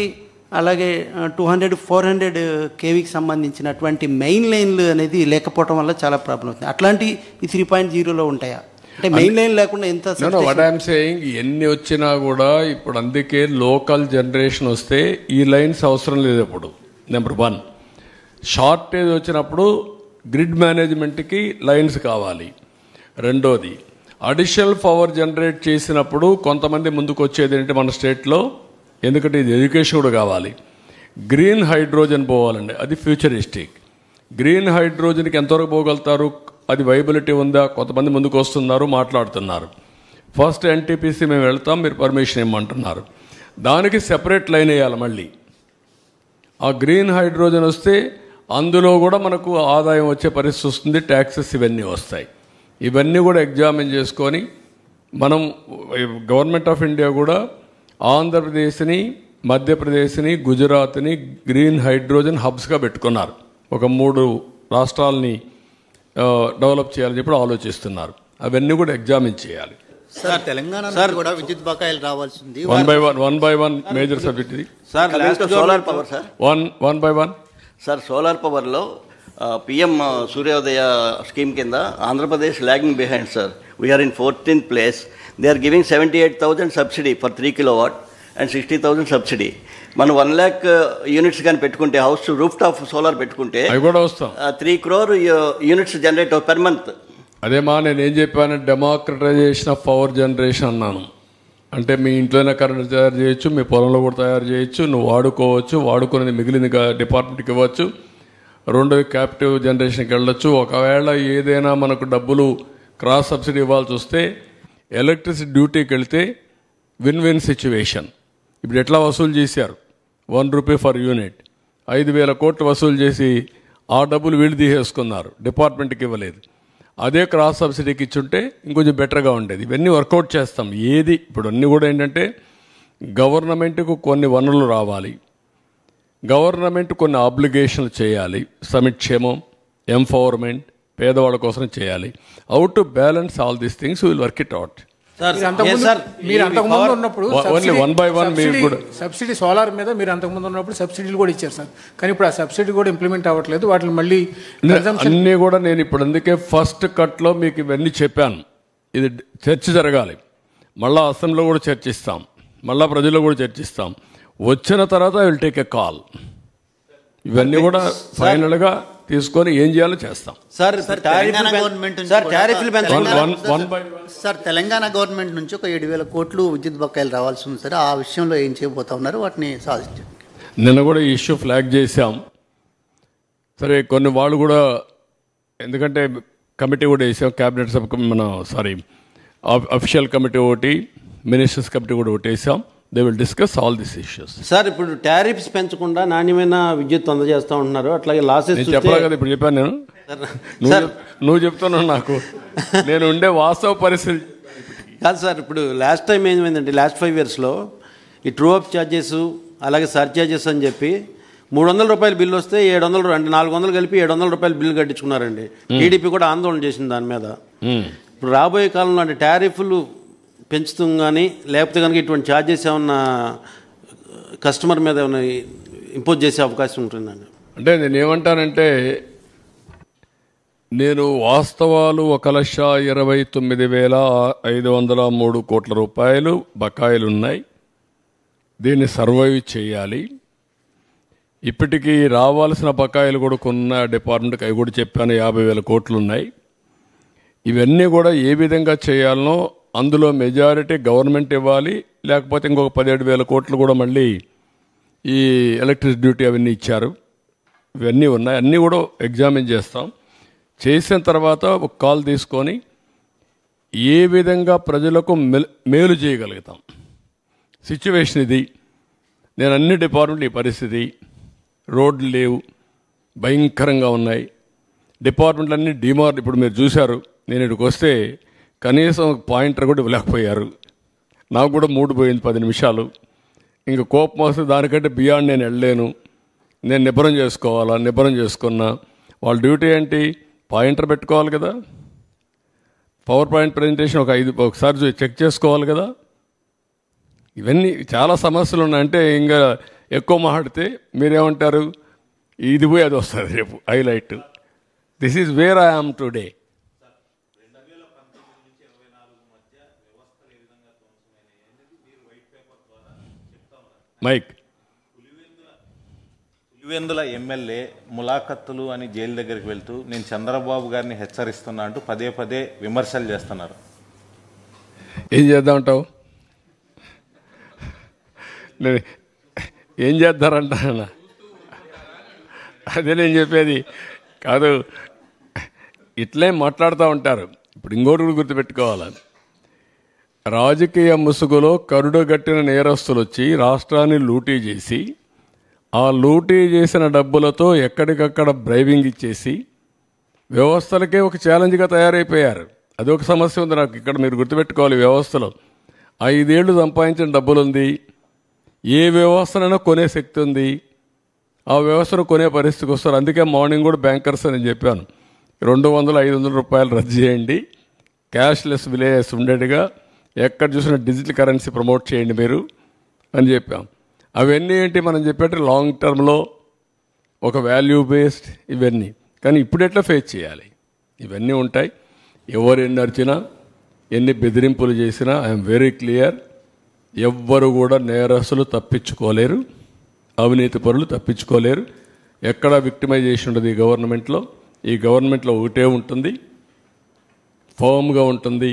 అలాగే 200, 400 కేవీకి సంబంధించినటువంటి మెయిన్ లైన్లు అనేది లేకపోవడం వల్ల చాలా ప్రాబ్లం అవుతుంది. అట్లాంటి ఈ 3.0లో ఉంటాయా? అంటే మెయిన్ లైన్ లేకుండా ఎంత? వాట్ ఐఎమ్ సేయింగ్, ఎన్ని వచ్చినా కూడా ఇప్పుడు అందుకే లోకల్ జనరేషన్ వస్తే ఈ లైన్స్ అవసరం లేదు. ఇప్పుడు నెంబర్ 1 షార్టేజ్ వచ్చినప్పుడు గ్రిడ్ మేనేజ్మెంట్కి లైన్స్ కావాలి. రెండోది అడిషనల్ పవర్ జనరేట్ చేసినప్పుడు కొంతమంది ముందుకు వచ్చేది ఏంటంటే మన స్టేట్లో, ఎందుకంటే ఇది ఎడ్యుకేషన్ కూడా కావాలి, గ్రీన్ హైడ్రోజన్ పోవాలండి. అది ఫ్యూచరిస్టిక్. గ్రీన్ హైడ్రోజన్కి ఎంతవరకు పోగలుగుతారు, అది వైబిలిటీ ఉందా, కొంతమంది ముందుకు వస్తున్నారు, మాట్లాడుతున్నారు. ఫస్ట్ ఎన్టీపీసీ మేము వెళ్తాం, మీరు పర్మిషన్ ఇవ్వమంటున్నారు. దానికి సెపరేట్ లైన్ వేయాలి మళ్ళీ. ఆ గ్రీన్ హైడ్రోజన్ వస్తే అందులో కూడా మనకు ఆదాయం వచ్చే పరిస్థితి వస్తుంది, ట్యాక్సెస్ ఇవన్నీ వస్తాయి. ఇవన్నీ కూడా ఎగ్జామిన్ చేసుకొని మనం గవర్నమెంట్ ఆఫ్ ఇండియా కూడా ఆంధ్రప్రదేశ్ని, మధ్యప్రదేశ్ని, గుజరాత్ని గ్రీన్ హైడ్రోజన్ హబ్స్గా పెట్టుకున్నారు. ఒక 3 రాష్ట్రాలని డెవలప్ చేయాలని చెప్పి ఆలోచిస్తున్నారు. అవన్నీ కూడా ఎగ్జామిన్ చేయాలి. సార్ తెలంగాణ కూడా విద్యుత్ బకాయిలు రావాల్సింది. One by one major subject ఇది. Sir solar power sir, one by one. Sir solar పవర్లో పిఎం సూర్యోదయ స్కీమ్ కింద Andhra Pradesh lagging behind sir. We are in 14th place. They are giving 78,000 subsidy for 3 kilowatt and 60,000 subsidy. మనం 1 lakh units కానీ పెట్టుకుంటే, house roof top solar పెట్టుకుంటే 3 crore units generate per month. అదేమా నేను ఏం చెప్పాను, డెమోక్రటైజేషన్ ఆఫ్ పవర్ జనరేషన్ అన్నాను. అంటే మీ ఇంట్లోనే కరెంట్ తయారు చేయొచ్చు, మీ పొలంలో కూడా తయారు చేయొచ్చు, నువ్వు వాడుకోవచ్చు, వాడుకునేది మిగిలింది డిపార్ట్మెంట్కి ఇవ్వచ్చు, రెండోది క్యాపిటివ్ జనరేషన్కి వెళ్ళొచ్చు. ఒకవేళ ఏదైనా మనకు డబ్బులు క్రాస్ సబ్సిడీ ఇవ్వాల్సి వస్తే ఎలక్ట్రిసిటీ డ్యూటీకి వెళ్తే విన్ విన్ సిచ్యువేషన్. ఇప్పుడు ఎట్లా వసూలు చేశారు, 1 రూపీ ఫర్ యూనిట్, 5,000 కోట్లు వసూలు చేసి ఆ డబ్బులు వీళ్ళు తీసేసుకున్నారు, డిపార్ట్మెంట్కి ఇవ్వలేదు. అదే క్రాస్ సబ్సిడీకి ఇచ్చుంటే ఇంకొంచెం బెటర్గా ఉండేది. ఇవన్నీ వర్కౌట్ చేస్తాం. ఏది ఇప్పుడు అన్నీ కూడా ఏంటంటే గవర్నమెంట్కు కొన్ని వనరులు రావాలి, గవర్నమెంట్ కొన్ని ఆబ్లిగేషన్లు చేయాలి, సంక్షేమం, ఎంపవర్మెంట్, పేదవాళ్ళ కోసం చేయాలి. How to balance all these things will work it out. మీరు అంతకుముందు ఉన్నప్పుడు ఓన్లీ 1 by 1 సబ్సిడీ సోలార్ మీద మీరు అంతకుముందు ఉన్నప్పుడు సబ్సిడీలు కూడా ఇచ్చారు సార్. కానీ ఇప్పుడు ఆ సబ్సిడీ కూడా ఇంప్లిమెంట్ అవ్వట్లేదు. వాటిని మళ్ళీ అన్నీ కూడా నేను ఇప్పుడు అందుకే ఫస్ట్ కట్లో మీకు ఇవన్నీ చెప్పాను. ఇది చర్చ జరగాలి, మళ్ళీ అసెంబ్లీలో కూడా చర్చిస్తాం. మళ్ళా ప్రజల్లో కూడా చర్చిస్తాం. వచ్చిన తర్వాత I will take a call. ఇవన్నీ కూడా ఫైనల్గా తీసుకొని ఏం చేయాలో చేస్తాం. సార్ తెలంగాణ గవర్నమెంట్ నుంచి ఒక 7,000 కోట్లు విద్యుత్ బకాయిలు రావాల్సి ఉంది సార్. ఆ విషయంలో ఏం చేయబోతా ఉన్నారు, వాటిని సాధించారు. నిన్న కూడా ఈ ఇష్యూ ఫ్లాగ్ చేశాం. సరే కొన్ని వాళ్ళు కూడా, ఎందుకంటే కమిటీ కూడా వేసాం, క్యాబినెట్ సబ్ అఫీషియల్ కమిటీ ఒకటి, మినిస్టర్స్ కమిటీ కూడా ఒకటి వేసాం. They will discuss all this issues. Sir ఇప్పుడు టారిఫ్స్ పెంచకుండా నాణ్యమైన విద్యుత్ అందజేస్తూ ఉంటున్నారు, అట్లాగే లాసెస్ చెప్పాలి కదా. ఇప్పుడు చెప్పాను నేను, నువ్వు చెప్తున్నావు నాకు, నేను ఉండే వాస్తవ పరిస్థితి కాదు సార్. ఇప్పుడు లాస్ట్ టైం ఏమైందంటే లాస్ట్ 5 yearsలో ఈ ట్రూ అప్ ఛార్జెస్ అలాగే సర్ఛార్జెస్ అని చెప్పి 300 రూపాయల బిల్లు వస్తే 700 అంటే 400 కలిపి 700 రూపాయల బిల్లు కట్టించుకున్నారండి. టీడీపీ కూడా ఆందోళన చేసింది దాని మీద. ఇప్పుడు రాబోయే కాలంలో అంటే టారిఫ్లు పెంచుతాం కానీ లేకపోతే కనుక ఇటువంటి ఛార్జెస్ ఏమన్నా కస్టమర్ మీద ఏమైనా ఇంపోజ్ చేసే అవకాశం ఉంటుందండి? అంటే నేను ఏమంటానంటే, నేను వాస్తవాలు 1,29,503 కోట్ల రూపాయలు బకాయిలు ఉన్నాయి. దీన్ని సర్వైవ్ చేయాలి. ఇప్పటికీ రావాల్సిన బకాయిలు కూడా కొన్న డిపార్ట్మెంట్కి అవి కూడా చెప్పాను, 50,000 కోట్లు ఉన్నాయి. ఇవన్నీ కూడా ఏ విధంగా చేయాలనో అందులో మెజారిటీ గవర్నమెంట్ ఇవ్వాలి, లేకపోతే ఇంకొక 17,000 కోట్లు కూడా మళ్ళీ ఈ ఎలక్ట్రిసిటీ డ్యూటీ అవన్నీ ఇచ్చారు. ఇవన్నీ ఉన్నాయి, అన్నీ కూడా ఎగ్జామిన్ చేస్తాం. చేసిన తర్వాత ఒక కాల్ తీసుకొని ఏ విధంగా ప్రజలకు మేలు చేయగలుగుతాం. సిచ్యువేషన్ ఇది. నేను అన్ని డిపార్ట్మెంట్లు ఈ పరిస్థితి, రోడ్లు లేవు, భయంకరంగా ఉన్నాయి. డిపార్ట్మెంట్లు అన్నీ ఇప్పుడు మీరు చూశారు, నేను ఇక్కడికి వస్తే కనీసం పాయింటర్ కూడా ఇవ్వలేకపోయారు. నాకు కూడా మూడు పోయింది 10 నిమిషాలు. ఇంకా కోపం వస్తే దానికంటే బియాండ్ నేను వెళ్ళలేను. నేను నిబ్బరం చేసుకోవాలా, నిబ్బరం చేసుకున్నా. వాళ్ళ డ్యూటీ ఏంటి? పాయింటర్ పెట్టుకోవాలి కదా, పవర్ పాయింట్ ప్రజెంటేషన్ ఒకసారి చెక్ చేసుకోవాలి కదా. ఇవన్నీ చాలా సమస్యలు ఉన్నాయి. అంటే ఇంకా ఎక్కువ మాట్లాడితే మీరేమంటారు, ఇది పోయి అది వస్తుంది రేపు highlight. This is where I am today. Mike Pulivendula MLA ములాఖత్తులు అని జైలు దగ్గరికి వెళ్తూ నేను చంద్రబాబు గారిని హెచ్చరిస్తున్నా అంటూ పదే విమర్శలు చేస్తున్నారు. ఏం చేద్దామంటావు? ఏం చేద్దారంట? అదే నేను చెప్పేది కాదు, ఇట్లే మాట్లాడుతూ ఉంటారు. ఇప్పుడు ఇంకోటి కూడా గుర్తుపెట్టుకోవాలి, రాజకీయ ముసుగులో కరుడుగట్టిన నేరస్తులు వచ్చి రాష్ట్రాన్ని లూటీ చేసి, ఆ లూటీ చేసిన డబ్బులతో ఎక్కడికక్కడ బ్రైవింగ్ ఇచ్చేసి వ్యవస్థలకే ఒక ఛాలెంజ్గా తయారైపోయారు. అదొక సమస్య ఉంది నాకు ఇక్కడ. మీరు గుర్తుపెట్టుకోవాలి, వ్యవస్థలో 5 ఏళ్ళు సంపాదించిన డబ్బులు ఉంది, ఏ వ్యవస్థనైనా కొనే శక్తి ఉంది, ఆ వ్యవస్థను కొనే పరిస్థితికి వస్తారు. అందుకే మార్నింగ్ కూడా బ్యాంకర్స్ అని చెప్పాను, 200-500 రూపాయలు రద్దు చేయండి, క్యాష్లెస్ విలేజెస్ ఉండేట్టుగా ఎక్కడ చూసినా డిజిటల్ కరెన్సీ ప్రమోట్ చేయండి మీరు అని చెప్పాం. అవన్నీ ఏంటి మనం చెప్పేట్టు లాంగ్ టర్మ్లో ఒక వాల్యూ బేస్డ్ ఇవన్నీ. కానీ ఇప్పుడు ఎట్లా ఫేస్ చేయాలి? ఇవన్నీ ఉంటాయి. ఎవరు ఎన్ని అరిచినా, ఎన్ని బెదిరింపులు చేసినా ఐఎమ్ వెరీ క్లియర్, ఎవ్వరు కూడా నేరస్తులు తప్పించుకోలేరు, అవినీతి పరులు తప్పించుకోలేరు. ఎక్కడ విక్టిమైజేషన్ ఉండదు ఈ గవర్నమెంట్లో. ఈ గవర్నమెంట్లో ఒకటే ఉంటుంది, ఫర్మ్గా ఉంటుంది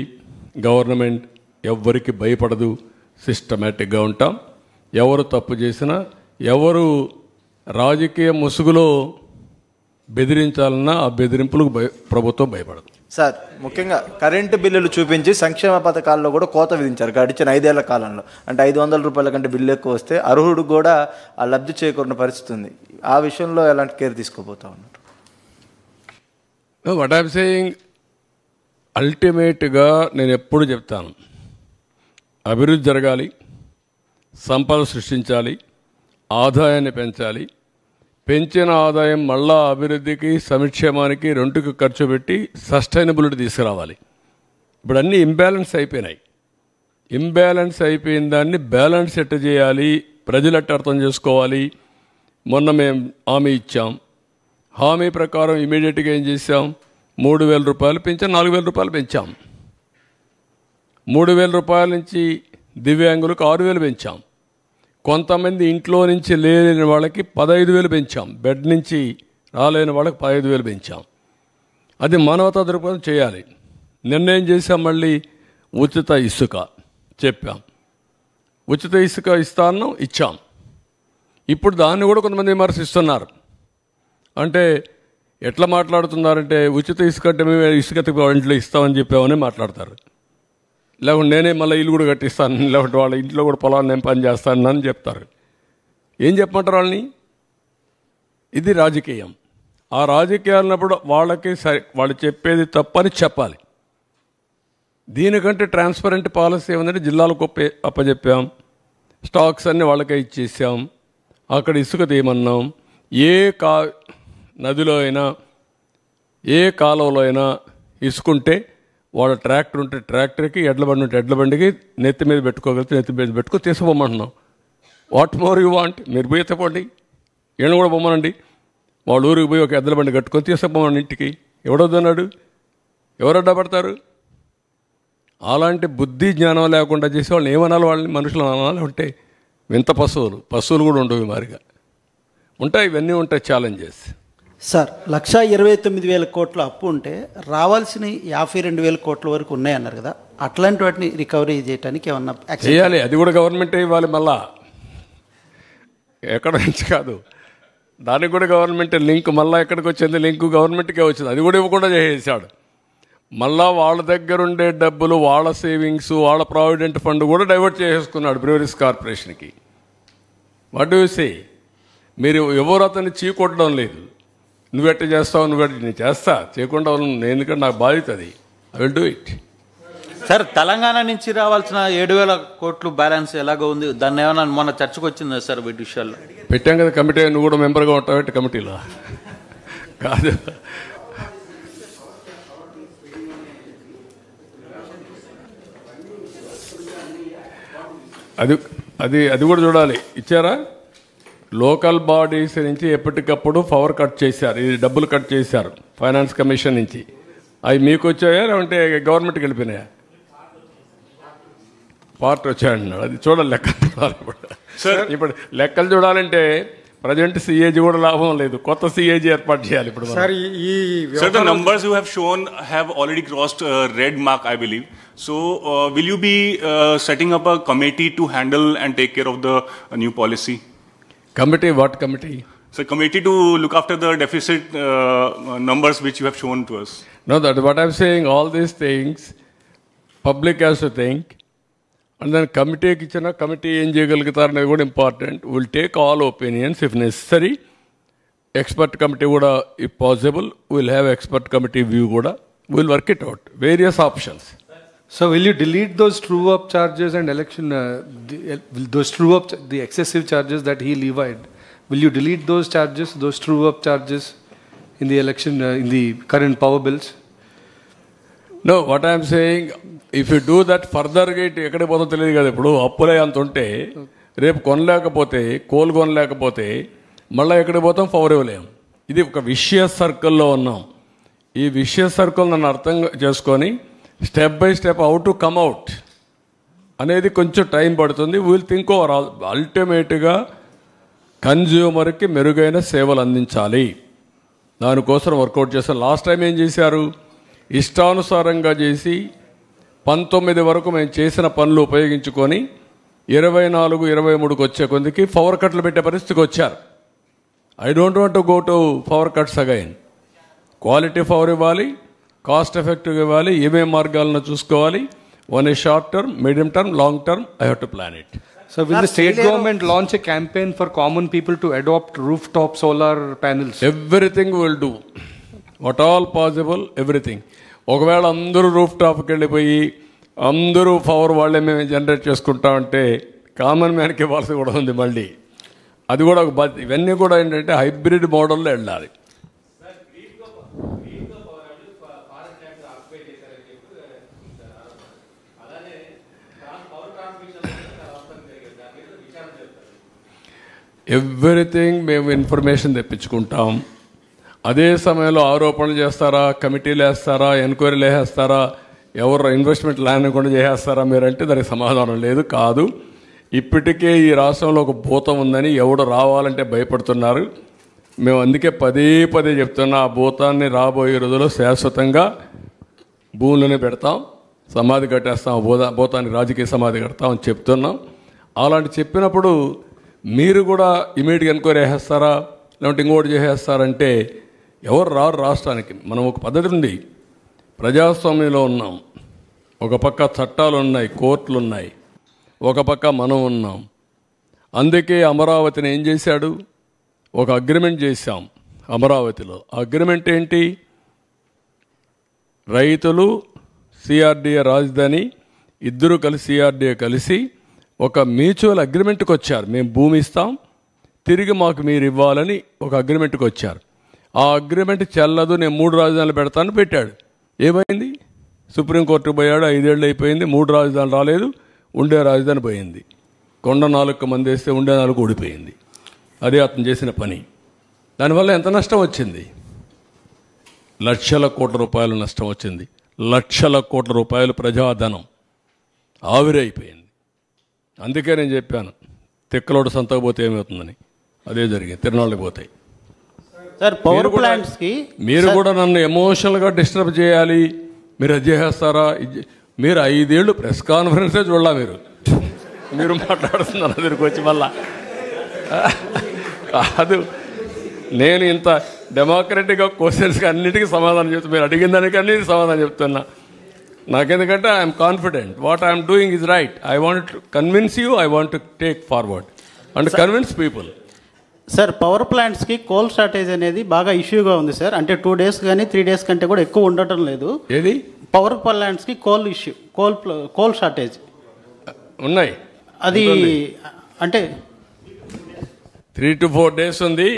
గవర్నమెంట్, ఎవ్వరికి భయపడదు, సిస్టమేటిక్గా ఉంటాం. ఎవరు తప్పు చేసినా, ఎవరు రాజకీయ ముసుగులో బెదిరించాలన్నా ఆ బెదిరింపులకు ప్రభుత్వం భయపడదు. సార్, ముఖ్యంగా కరెంటు బిల్లులు చూపించి సంక్షేమ పథకాల్లో కూడా కోత విధించారు గడిచిన 5 ఏళ్ల కాలంలో. అంటే 500 రూపాయల కంటే బిల్లు ఎక్కువ వస్తే అర్హుడు కూడా ఆ లబ్ధి చేకూరిన పరిస్థితి ఉంది. ఆ విషయంలో ఎలాంటి కేర్ తీసుకోబోతా ఉన్నారు? వాట్ ఐఎమ్ సేయింగ్, అల్టిమేట్గా నేను ఎప్పుడు చెప్తాను, అభివృద్ధి జరగాలి, సంపద సృష్టించాలి, ఆదాయాన్ని పెంచాలి. పెంచిన ఆదాయం మళ్ళా అభివృద్ధికి, సంక్షేమానికి రెండుకి ఖర్చు పెట్టి సస్టైనబిలిటీ తీసుకురావాలి. ఇప్పుడు అన్నీ ఇంబ్యాలెన్స్ అయిపోయినాయి. ఇంబ్యాలెన్స్ అయిపోయిన దాన్ని బ్యాలెన్స్ ఎట్ట చేయాలి, ప్రజలు ఎట్ట అర్థం చేసుకోవాలి. మొన్న మేము హామీ ఇచ్చాం, హామీ ప్రకారం ఇమీడియట్గా ఏం చేసాం, 3,000 రూపాయలు పెంచాం, 4,000 రూపాయలు పెంచాం. 3,000 రూపాయల నుంచి దివ్యాంగులకు 6,000 పెంచాం. కొంతమంది ఇంట్లో నుంచి లేని వాళ్ళకి 15,000 పెంచాం. బెడ్ నుంచి రాలేని వాళ్ళకి 15,000 పెంచాం. అది మానవతా దృక్పథం చేయాలి. నిర్ణయం చేసాం. మళ్ళీ ఉచిత ఇసుక చెప్పాం. ఉచిత ఇసుక ఇస్తాను ఇచ్చాం. ఇప్పుడు దాన్ని కూడా కొంతమంది విమర్శిస్తున్నారు. అంటే ఎట్లా మాట్లాడుతున్నారంటే ఉచిత ఇసుక అంటే మేము ఇసుక ఇంట్లో ఇస్తామని చెప్పామని మాట్లాడతారు. లేకుంటే నేనే మళ్ళీ ఇల్లు కూడా కట్టిస్తాను, లేకుంటే వాళ్ళ ఇంట్లో కూడా పొలాన్ని నేను పని చేస్తాను అని చెప్తారు. ఏం చెప్పమంటారు వాళ్ళని? ఇది రాజకీయం. ఆ రాజకీయాలన్నప్పుడు వాళ్ళకి వాళ్ళు చెప్పేది తప్పని చెప్పాలి. దీనికంటే ట్రాన్స్పరెంట్ పాలసీ ఏమందంటే జిల్లాలకు అప్పచెప్పాం, స్టాక్స్ అన్నీ వాళ్ళకే ఇచ్చేసాం, అక్కడ ఇసుక తీయమన్నాం. ఏ నదిలో అయినా ఏ కాలువలో అయినా ఇసుకుంటే వాళ్ళ ట్రాక్టర్ ఉంటే ట్రాక్టర్కి, ఎడ్ల బండి ఉంటే ఎడ్ల బండికి నెత్తి మీద పెట్టుకోగలిగితే నెత్తి మీద పెట్టుకో తీసుకుపోమంటున్నాం. What more you want? మీరు పోయి ఎత్తపోండి, ఈయన కూడా పొమ్మనండి. వాళ్ళ ఊరికి పోయి ఒక ఎద్దుల బండి కట్టుకొని తీసుకుపోమని ఇంటికి. ఎవడొద్దన్నాడు? ఎవరు అడ్డపడతారు? అలాంటి బుద్ధి జ్ఞానం లేకుండా చేసే వాళ్ళని ఏమనాలి? వాళ్ళని మనుషులు అనాలి. ఉంటే వింత పశువులు కూడా ఉండవు మారిగా ఉంటాయి. ఇవన్నీ ఉంటాయి ఛాలెంజెస్. సార్, 1,29,000 కోట్ల అప్పు ఉంటే రావాల్సిన 52,000 కోట్ల వరకు ఉన్నాయన్నారు కదా, అట్లాంటి వాటిని రికవరీ చేయడానికి ఏమన్నా చేయాలి? అది కూడా గవర్నమెంటే ఇవ్వాలి. మళ్ళా ఎక్కడ నుంచి కాదు, దానికి కూడా గవర్నమెంట్ లింక్. మళ్ళీ ఎక్కడికి వచ్చింది లింక్? గవర్నమెంట్కే వచ్చింది. అది కూడా ఇవ్వకుండా చేసేసాడు. మళ్ళా వాళ్ళ దగ్గర ఉండే డబ్బులు, వాళ్ళ సేవింగ్స్, వాళ్ళ ప్రావిడెంట్ ఫండ్ కూడా డైవర్ట్ చేసేసుకున్నాడు బ్రూవరీస్ కార్పొరేషన్కి. What do you say? మీరు ఎవరు అతన్ని చీకొట్టడం లేదు. నువ్వెట్ట చేస్తావు, నేను చేస్తా, చేయకుండా ఎందుకంటే నాకు బాధ్యత అది. I will do it. Sir, Telangana నుంచి రావాల్సిన 7,000 కోట్లు బ్యాలెన్స్ ఎలాగో ఉంది, దాన్ని ఏమైనా మొన్న చర్చకు వచ్చిందా సార్ వీటి విషయాల్లో? పెట్టాం కదా కమిటీ. నువ్వు కూడా మెంబర్గా ఉంటావు కమిటీలో? కాదు, అది కూడా చూడాలి. ఇచ్చారా? లోకల్ బాడీస్ నుంచి ఎప్పటికప్పుడు పవర్ కట్ చేశారు, ఇది డబ్బులు కట్ చేశారు ఫైనాన్స్ కమిషన్ నుంచి. అవి మీకు వచ్చాయా లేదంటే గవర్నమెంట్కి వెళ్ళిపోయినాయా? పార్ట్ వచ్చాయంటున్నాడు. అది చూడాలి, లెక్కలు చూడాలి. ఇప్పుడు లెక్కలు చూడాలంటే ప్రజెంట్ సిఏజీ కూడా లాభం లేదు, కొత్త సిఏజీ ఏర్పాటు చేయాలి ఇప్పుడు. Sir, the numbers you have shown have already crossed red mark, I believe. So, will you be setting up a committee to handle and take care of the new policy? Committee? What committee? So, committee to look after the deficit numbers which you have shown to us. No, that what I'm saying, all these things, public has to think. And then committeeకి ఇచ్చిన committee ఏం చేయగలుగుతారు అనేది కూడా important. Will take all opinions if necessary. Expert committee కూడా if possible will have expert committee view కూడా. Will work it out various options. So will you delete those true-up charges and election, those true-up, the excessive charges that he levied? Will you delete those charges, those true-up charges in the election, in the current power bills? No, what I am saying, if you do that further, ఎక్కడికి పోతుందో తెలియదు కదా. ఇప్పుడు అప్పులే అంత ఉంటే రేపు కొనలేకపోతే, coal కొనలేకపోతే మళ్ళీ ఎక్కడికి పోతాం? పవర్ ఇవ్వలేము. ఇది ఒక విషియస్ సర్కిల్లో ఉన్నాం. ఈ విషియస్ సర్కిల్ నన్ను అర్థం చేసుకొని step by step how to come out అనేది కొంచెం టైం పడుతుంది. Will think over all. అల్టిమేట్గా కన్జ్యూమర్కి మెరుగైన సేవలు అందించాలి, దానికోసం వర్కౌట్ చేస్తాను. లాస్ట్ టైం ఏం చేశారు? ఇష్టానుసారంగా చేసి 19 వరకు మేము చేసిన పనులు ఉపయోగించుకొని 24, 23కి వచ్చే కొద్దికి పవర్ కట్లు పెట్టే పరిస్థితికి వచ్చారు. I don't want to go to power cuts again. Quality power ఇవ్వాలి, కాస్ట్ ఎఫెక్టివ్ ఇవ్వాలి, ఏమేమి మార్గాలను చూసుకోవాలి. One is short term, medium term, long term, I have to plan it. So will the state government launch a campaign for common people to adopt rooftop solar panels? Everything we will do. What all possible, everything. ఒకవేళ అందరూ roof టాప్కి వెళ్ళిపోయి అందరూ power వాళ్ళే మేము generate చేసుకుంటామంటే common మ్యాన్కి ఇవ్వాల్సి కూడా ఉంది మళ్ళీ. అది కూడా ఒక బాధ్యత. ఇవన్నీ కూడా ఏంటంటే హైబ్రిడ్ మోడల్లో వెళ్ళాలి. ఎవ్రీథింగ్ మేము ఇన్ఫర్మేషన్ తెప్పించుకుంటాం. అదే సమయంలో ఆరోపణలు చేస్తారా, కమిటీలు వేస్తారా, ఎంక్వైరీలు వేస్తారా, ఎవరు ఇన్వెస్ట్మెంట్ లేకుండా చేసేస్తారా మీరంటే దానికి సమాధానం లేదు. కాదు, ఇప్పటికే ఈ రాష్ట్రంలో ఒక భూతం ఉందని ఎవడు రావాలంటే భయపడుతున్నారు. మేము అందుకే పదే పదే చెప్తున్నా, ఆ భూతాన్ని రాబోయే రోజుల్లో శాశ్వతంగా భూములనే పెడతాం, సమాధి కట్టేస్తాం, భూతానికి రాజకీయ సమాధి కడతాం అని చెప్తున్నాం. అలాంటి చెప్పినప్పుడు మీరు కూడా ఇమీడియట్గా ఎన్క్వైరీ చేసేస్తారా, లేదంటే ఇంకోటి చేసేస్తారంటే ఎవరు రారు రాష్ట్రానికి. మనం ఒక పద్ధతి ఉంది, ప్రజాస్వామ్యంలో ఉన్నాం. ఒక పక్క చట్టాలు ఉన్నాయి, కోర్టులు ఉన్నాయి, ఒక పక్క మనం ఉన్నాం. అందుకే అమరావతిని ఏం చేశాడు, ఒక అగ్రిమెంట్ చేశాం అమరావతిలో. అగ్రిమెంట్ ఏంటి, రైతులు సిఆర్డీఏ రాజధాని ఇద్దరు కలిసి సిఆర్డీఏ కలిసి ఒక మ్యూచువల్ అగ్రిమెంట్కి వచ్చారు. మేము భూమి ఇస్తాం, తిరిగి మాకు మీరు ఇవ్వాలని ఒక అగ్రిమెంట్కి వచ్చారు. ఆ అగ్రిమెంట్ చెల్లదు, నేను 3 రాజధానులు పెడతాను పెట్టాడు. ఏమైంది, సుప్రీంకోర్టుకు పోయాడు, 5 ఏళ్ళు అయిపోయింది, 3 రాజధానులు రాలేదు, ఉండే రాజధాని పోయింది. కొండ 4 మంది వేస్తే ఉండే 4 ఊడిపోయింది. అదే అతను చేసిన పని. దానివల్ల ఎంత నష్టం వచ్చింది, లక్షల కోట్ల రూపాయలు నష్టం వచ్చింది. లక్షల కోట్ల రూపాయలు ప్రజాధనం ఆవిరైపోయింది. అందుకే నేను చెప్పాను, తిక్కలోడు సంతకు పోతే ఏమవుతుందని. అదే జరిగింది, తిరునాళ్ళకి పోతాయి. సార్ పవర్ ప్లాంట్స్కి మీరు కూడా నన్ను ఎమోషనల్గా డిస్టర్బ్ చేయాలి, మీరు అది చేస్తారా, మీరు 5 ఏళ్ళు ప్రెస్ కాన్ఫరెన్సే చూడాల, మీరు మాట్లాడుతున్నారు దగ్గరికి వచ్చి మళ్ళా. కాదు, నేను ఇంత డెమోక్రటిక్గా క్వశ్చన్స్కి అన్నిటికీ సమాధానం చెప్తాను, మీరు అడిగిన దానికి అన్నిటికీ సమాధానం చెప్తున్నా. నాకెందుకంటే I'm confident what I'm doing is right. I want to convince you, I want to take forward and convince people. Sir power ప్లాంట్స్కి కోల్ షార్టేజ్ అనేది బాగా ఇష్యూగా ఉంది సార్. అంటే 2 days కానీ 3 days కంటే కూడా ఎక్కువ ఉండటం లేదు. ఏది పవర్ ప్లాంట్స్కి కోల్ ఇష్యూ, కోల్ షార్టేజ్ ఉన్నాయి. అది అంటే 3 to 4 days ఉంది.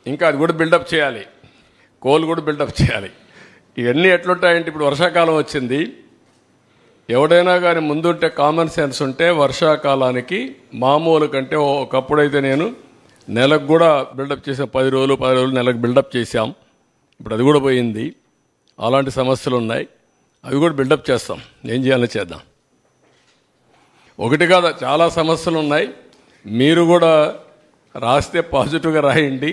ఇంకా అది కూడా బిల్డప్ చేయాలి, కోల్ కూడా బిల్డప్ చేయాలి. ఇవన్నీ ఎట్లుంటాయంటే, ఇప్పుడు వర్షాకాలం వచ్చింది, ఎవడైనా కానీ ముందుంటే కామన్ సెన్స్ ఉంటే వర్షాకాలానికి మామూలు కంటే ఒకప్పుడైతే నేను నెలకు కూడా బిల్డప్ చేసాం, 10 రోజులు నెలకు బిల్డప్ చేశాం. ఇప్పుడు అది కూడా పోయింది. అలాంటి సమస్యలు ఉన్నాయి, అవి కూడా బిల్డప్ చేస్తాం. ఏం చేయాలో చేద్దాం. ఒకటి కాదు, చాలా సమస్యలు ఉన్నాయి. మీరు కూడా రాస్తే పాజిటివ్గా రాయండి,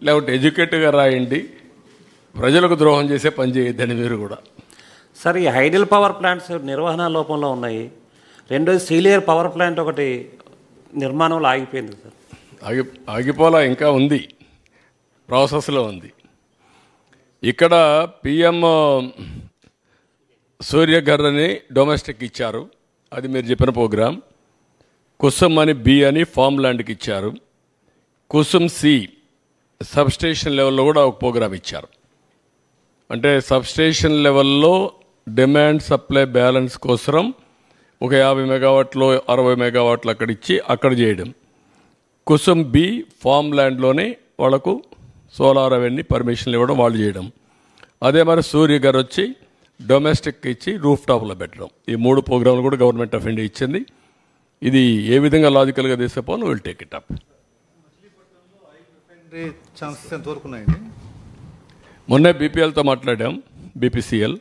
లేకపోతే ఎడ్యుకేటివ్గా రాయండి. ప్రజలకు ద్రోహం చేసే పని చేయొద్దని మీరు కూడా. సార్ ఈ హైడల్ పవర్ ప్లాంట్స్ నిర్వహణ లోపంలో ఉన్నాయి. రెండోది సీలియర్ పవర్ ప్లాంట్ ఒకటి నిర్మాణంలో ఆగిపోయింది సార్. ఆగిపోలా, ఇంకా ఉంది, ప్రాసెస్లో ఉంది. ఇక్కడ పిఎం సూర్యఘర్ అని డొమెస్టిక్ ఇచ్చారు, అది మీరు చెప్పిన ప్రోగ్రాం. కుసుమ్ అని బి అని ఫామ్ ల్యాండ్కి ఇచ్చారు. కుసుమ్ సి సబ్స్టేషన్ లెవెల్లో కూడా ఒక ప్రోగ్రాం ఇచ్చారు. అంటే సబ్స్టేషన్ లెవెల్లో డిమాండ్ సప్లై బ్యాలెన్స్ కోసం ఒక 50 మెగావాట్లు 60 మెగావాట్లు అక్కడ ఇచ్చి అక్కడ చేయడం. కుసుమ్ బి ఫామ్ ల్యాండ్లోనే వాళ్ళకు సోలార్ అవన్నీ పర్మిషన్లు ఇవ్వడం, వాళ్ళు చేయడం. అదే మరి సూర్య గారు వచ్చి డొమెస్టిక్ ఇచ్చి రూఫ్ టాప్లో పెట్టడం. ఈ 3 ప్రోగ్రాంలు కూడా గవర్నమెంట్ ఆఫ్ ఇండియా ఇచ్చింది. ఇది ఏ విధంగా లాజికల్గా తీసేపోను, విల్ టేక్ ఇట్ అప్. మొన్నే బీపీఎల్తో మాట్లాడాం, బీపీసీఎల్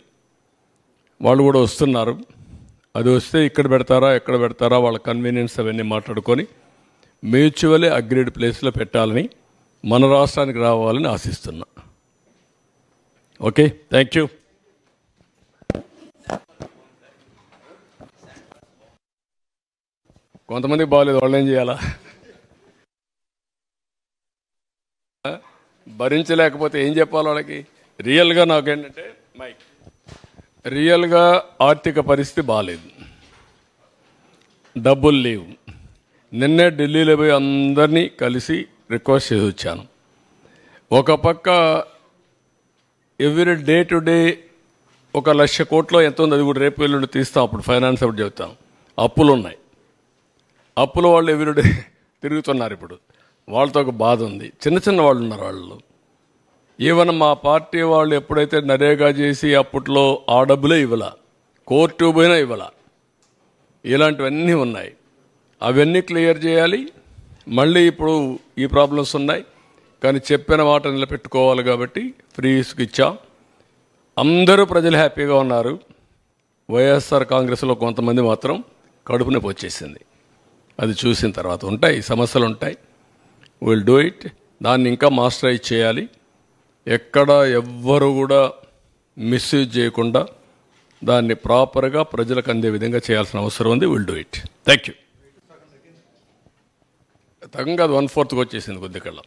వాళ్ళు కూడా వస్తున్నారు. అది వస్తే ఇక్కడ పెడతారా ఎక్కడ పెడతారా వాళ్ళ కన్వీనియన్స్ అవన్నీ మాట్లాడుకొని మ్యూచువల్లీ అగ్రీడ్ ప్లేస్లో పెట్టాలని, మన రాష్ట్రానికి రావాలని ఆశిస్తున్నా. Okay, thank you. కొంతమందికి బాగాలేదు, వాళ్ళు ఏం చేయాలా, భరించలేకపోతే ఏం చెప్పాలి వాళ్ళకి. రియల్గా నాకేంటంటే రియల్గా ఆర్థిక పరిస్థితి బాగాలేదు, డబ్బులు లేవు. నిన్నే ఢిల్లీలో పోయి అందరినీ కలిసి రిక్వెస్ట్ చేసి వచ్చాను. ఒక పక్క ఎవ్రీ డే టు డే 1,00,000 కోట్లు ఎంత ఉంది, అది కూడా రేపు ఎల్లుండి తీస్తాం, అప్పుడు ఫైనాన్స్ అప్పుడు చెప్తాం. అప్పులు ఉన్నాయి, అప్పుల వాళ్ళు ఎవ్రీడే తిరుగుతున్నారు. ఇప్పుడు వాళ్ళతో ఒక బాధ ఉంది. చిన్న చిన్న వాళ్ళు ఉన్నారు వాళ్ళు. ఈవెన్ మా పార్టీ వాళ్ళు ఎప్పుడైతే నరేగా చేసి అప్పట్లో ఆ డబ్బులే ఇవ్వాల, కోర్టు పోయినా ఇవ్వాల, ఇలాంటివన్నీ ఉన్నాయి. అవన్నీ క్లియర్ చేయాలి. మళ్ళీ ఇప్పుడు ఈ ప్రాబ్లమ్స్ ఉన్నాయి, కానీ చెప్పిన మాట నిలబెట్టుకోవాలి కాబట్టి ఫ్రీ ఇసుక ఇచ్చాం. అందరూ ప్రజలు హ్యాపీగా ఉన్నారు. వైఎస్ఆర్ కాంగ్రెస్లో కొంతమంది మాత్రం కడుపు నొప్పి వచ్చేసింది. అది చూసిన తర్వాత ఉంటాయి సమస్యలు ఉంటాయి. Will do it. దాన్ని ఇంకా మాస్టరైజ్ చేయాలి. ఎక్కడ ఎవ్వరు కూడా మిస్యూజ్ చేయకుండా దాన్ని ప్రాపర్గా ప్రజలకు అందే విధంగా చేయాల్సిన అవసరం ఉంది. Will do it. Thank you. తగ్గంగా అది 1/4 వచ్చేసింది కొద్దికల్లా.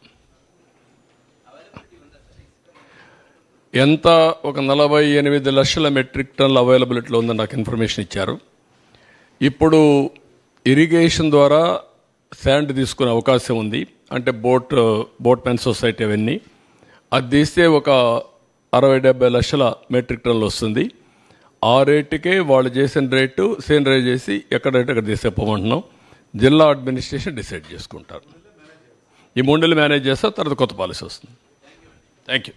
ఎంత ఒక 48 లక్షల మెట్రిక్ టన్నుల అవైలబిలిటీలో ఉందని నాకు ఇన్ఫర్మేషన్ ఇచ్చారు. ఇప్పుడు ఇరిగేషన్ ద్వారా శాండ్ తీసుకునే అవకాశం ఉంది. అంటే బోట్మెన్ సొసైటీ అవన్నీ అది తీస్తే ఒక 60-70 లక్షల మెట్రిక్ టన్నులు వస్తుంది. ఆ రేటుకే వాళ్ళు చేసిన రేటు సేనరైజ్ చేసి ఎక్కడైతే తీసేపోమంటున్నాం. జిల్లా అడ్మినిస్ట్రేషన్ డిసైడ్ చేసుకుంటారు. ఈ 3 నెలలు మేనేజ్ చేస్తే తర్వాత కొత్త పాలసీ వస్తుంది. Thank you.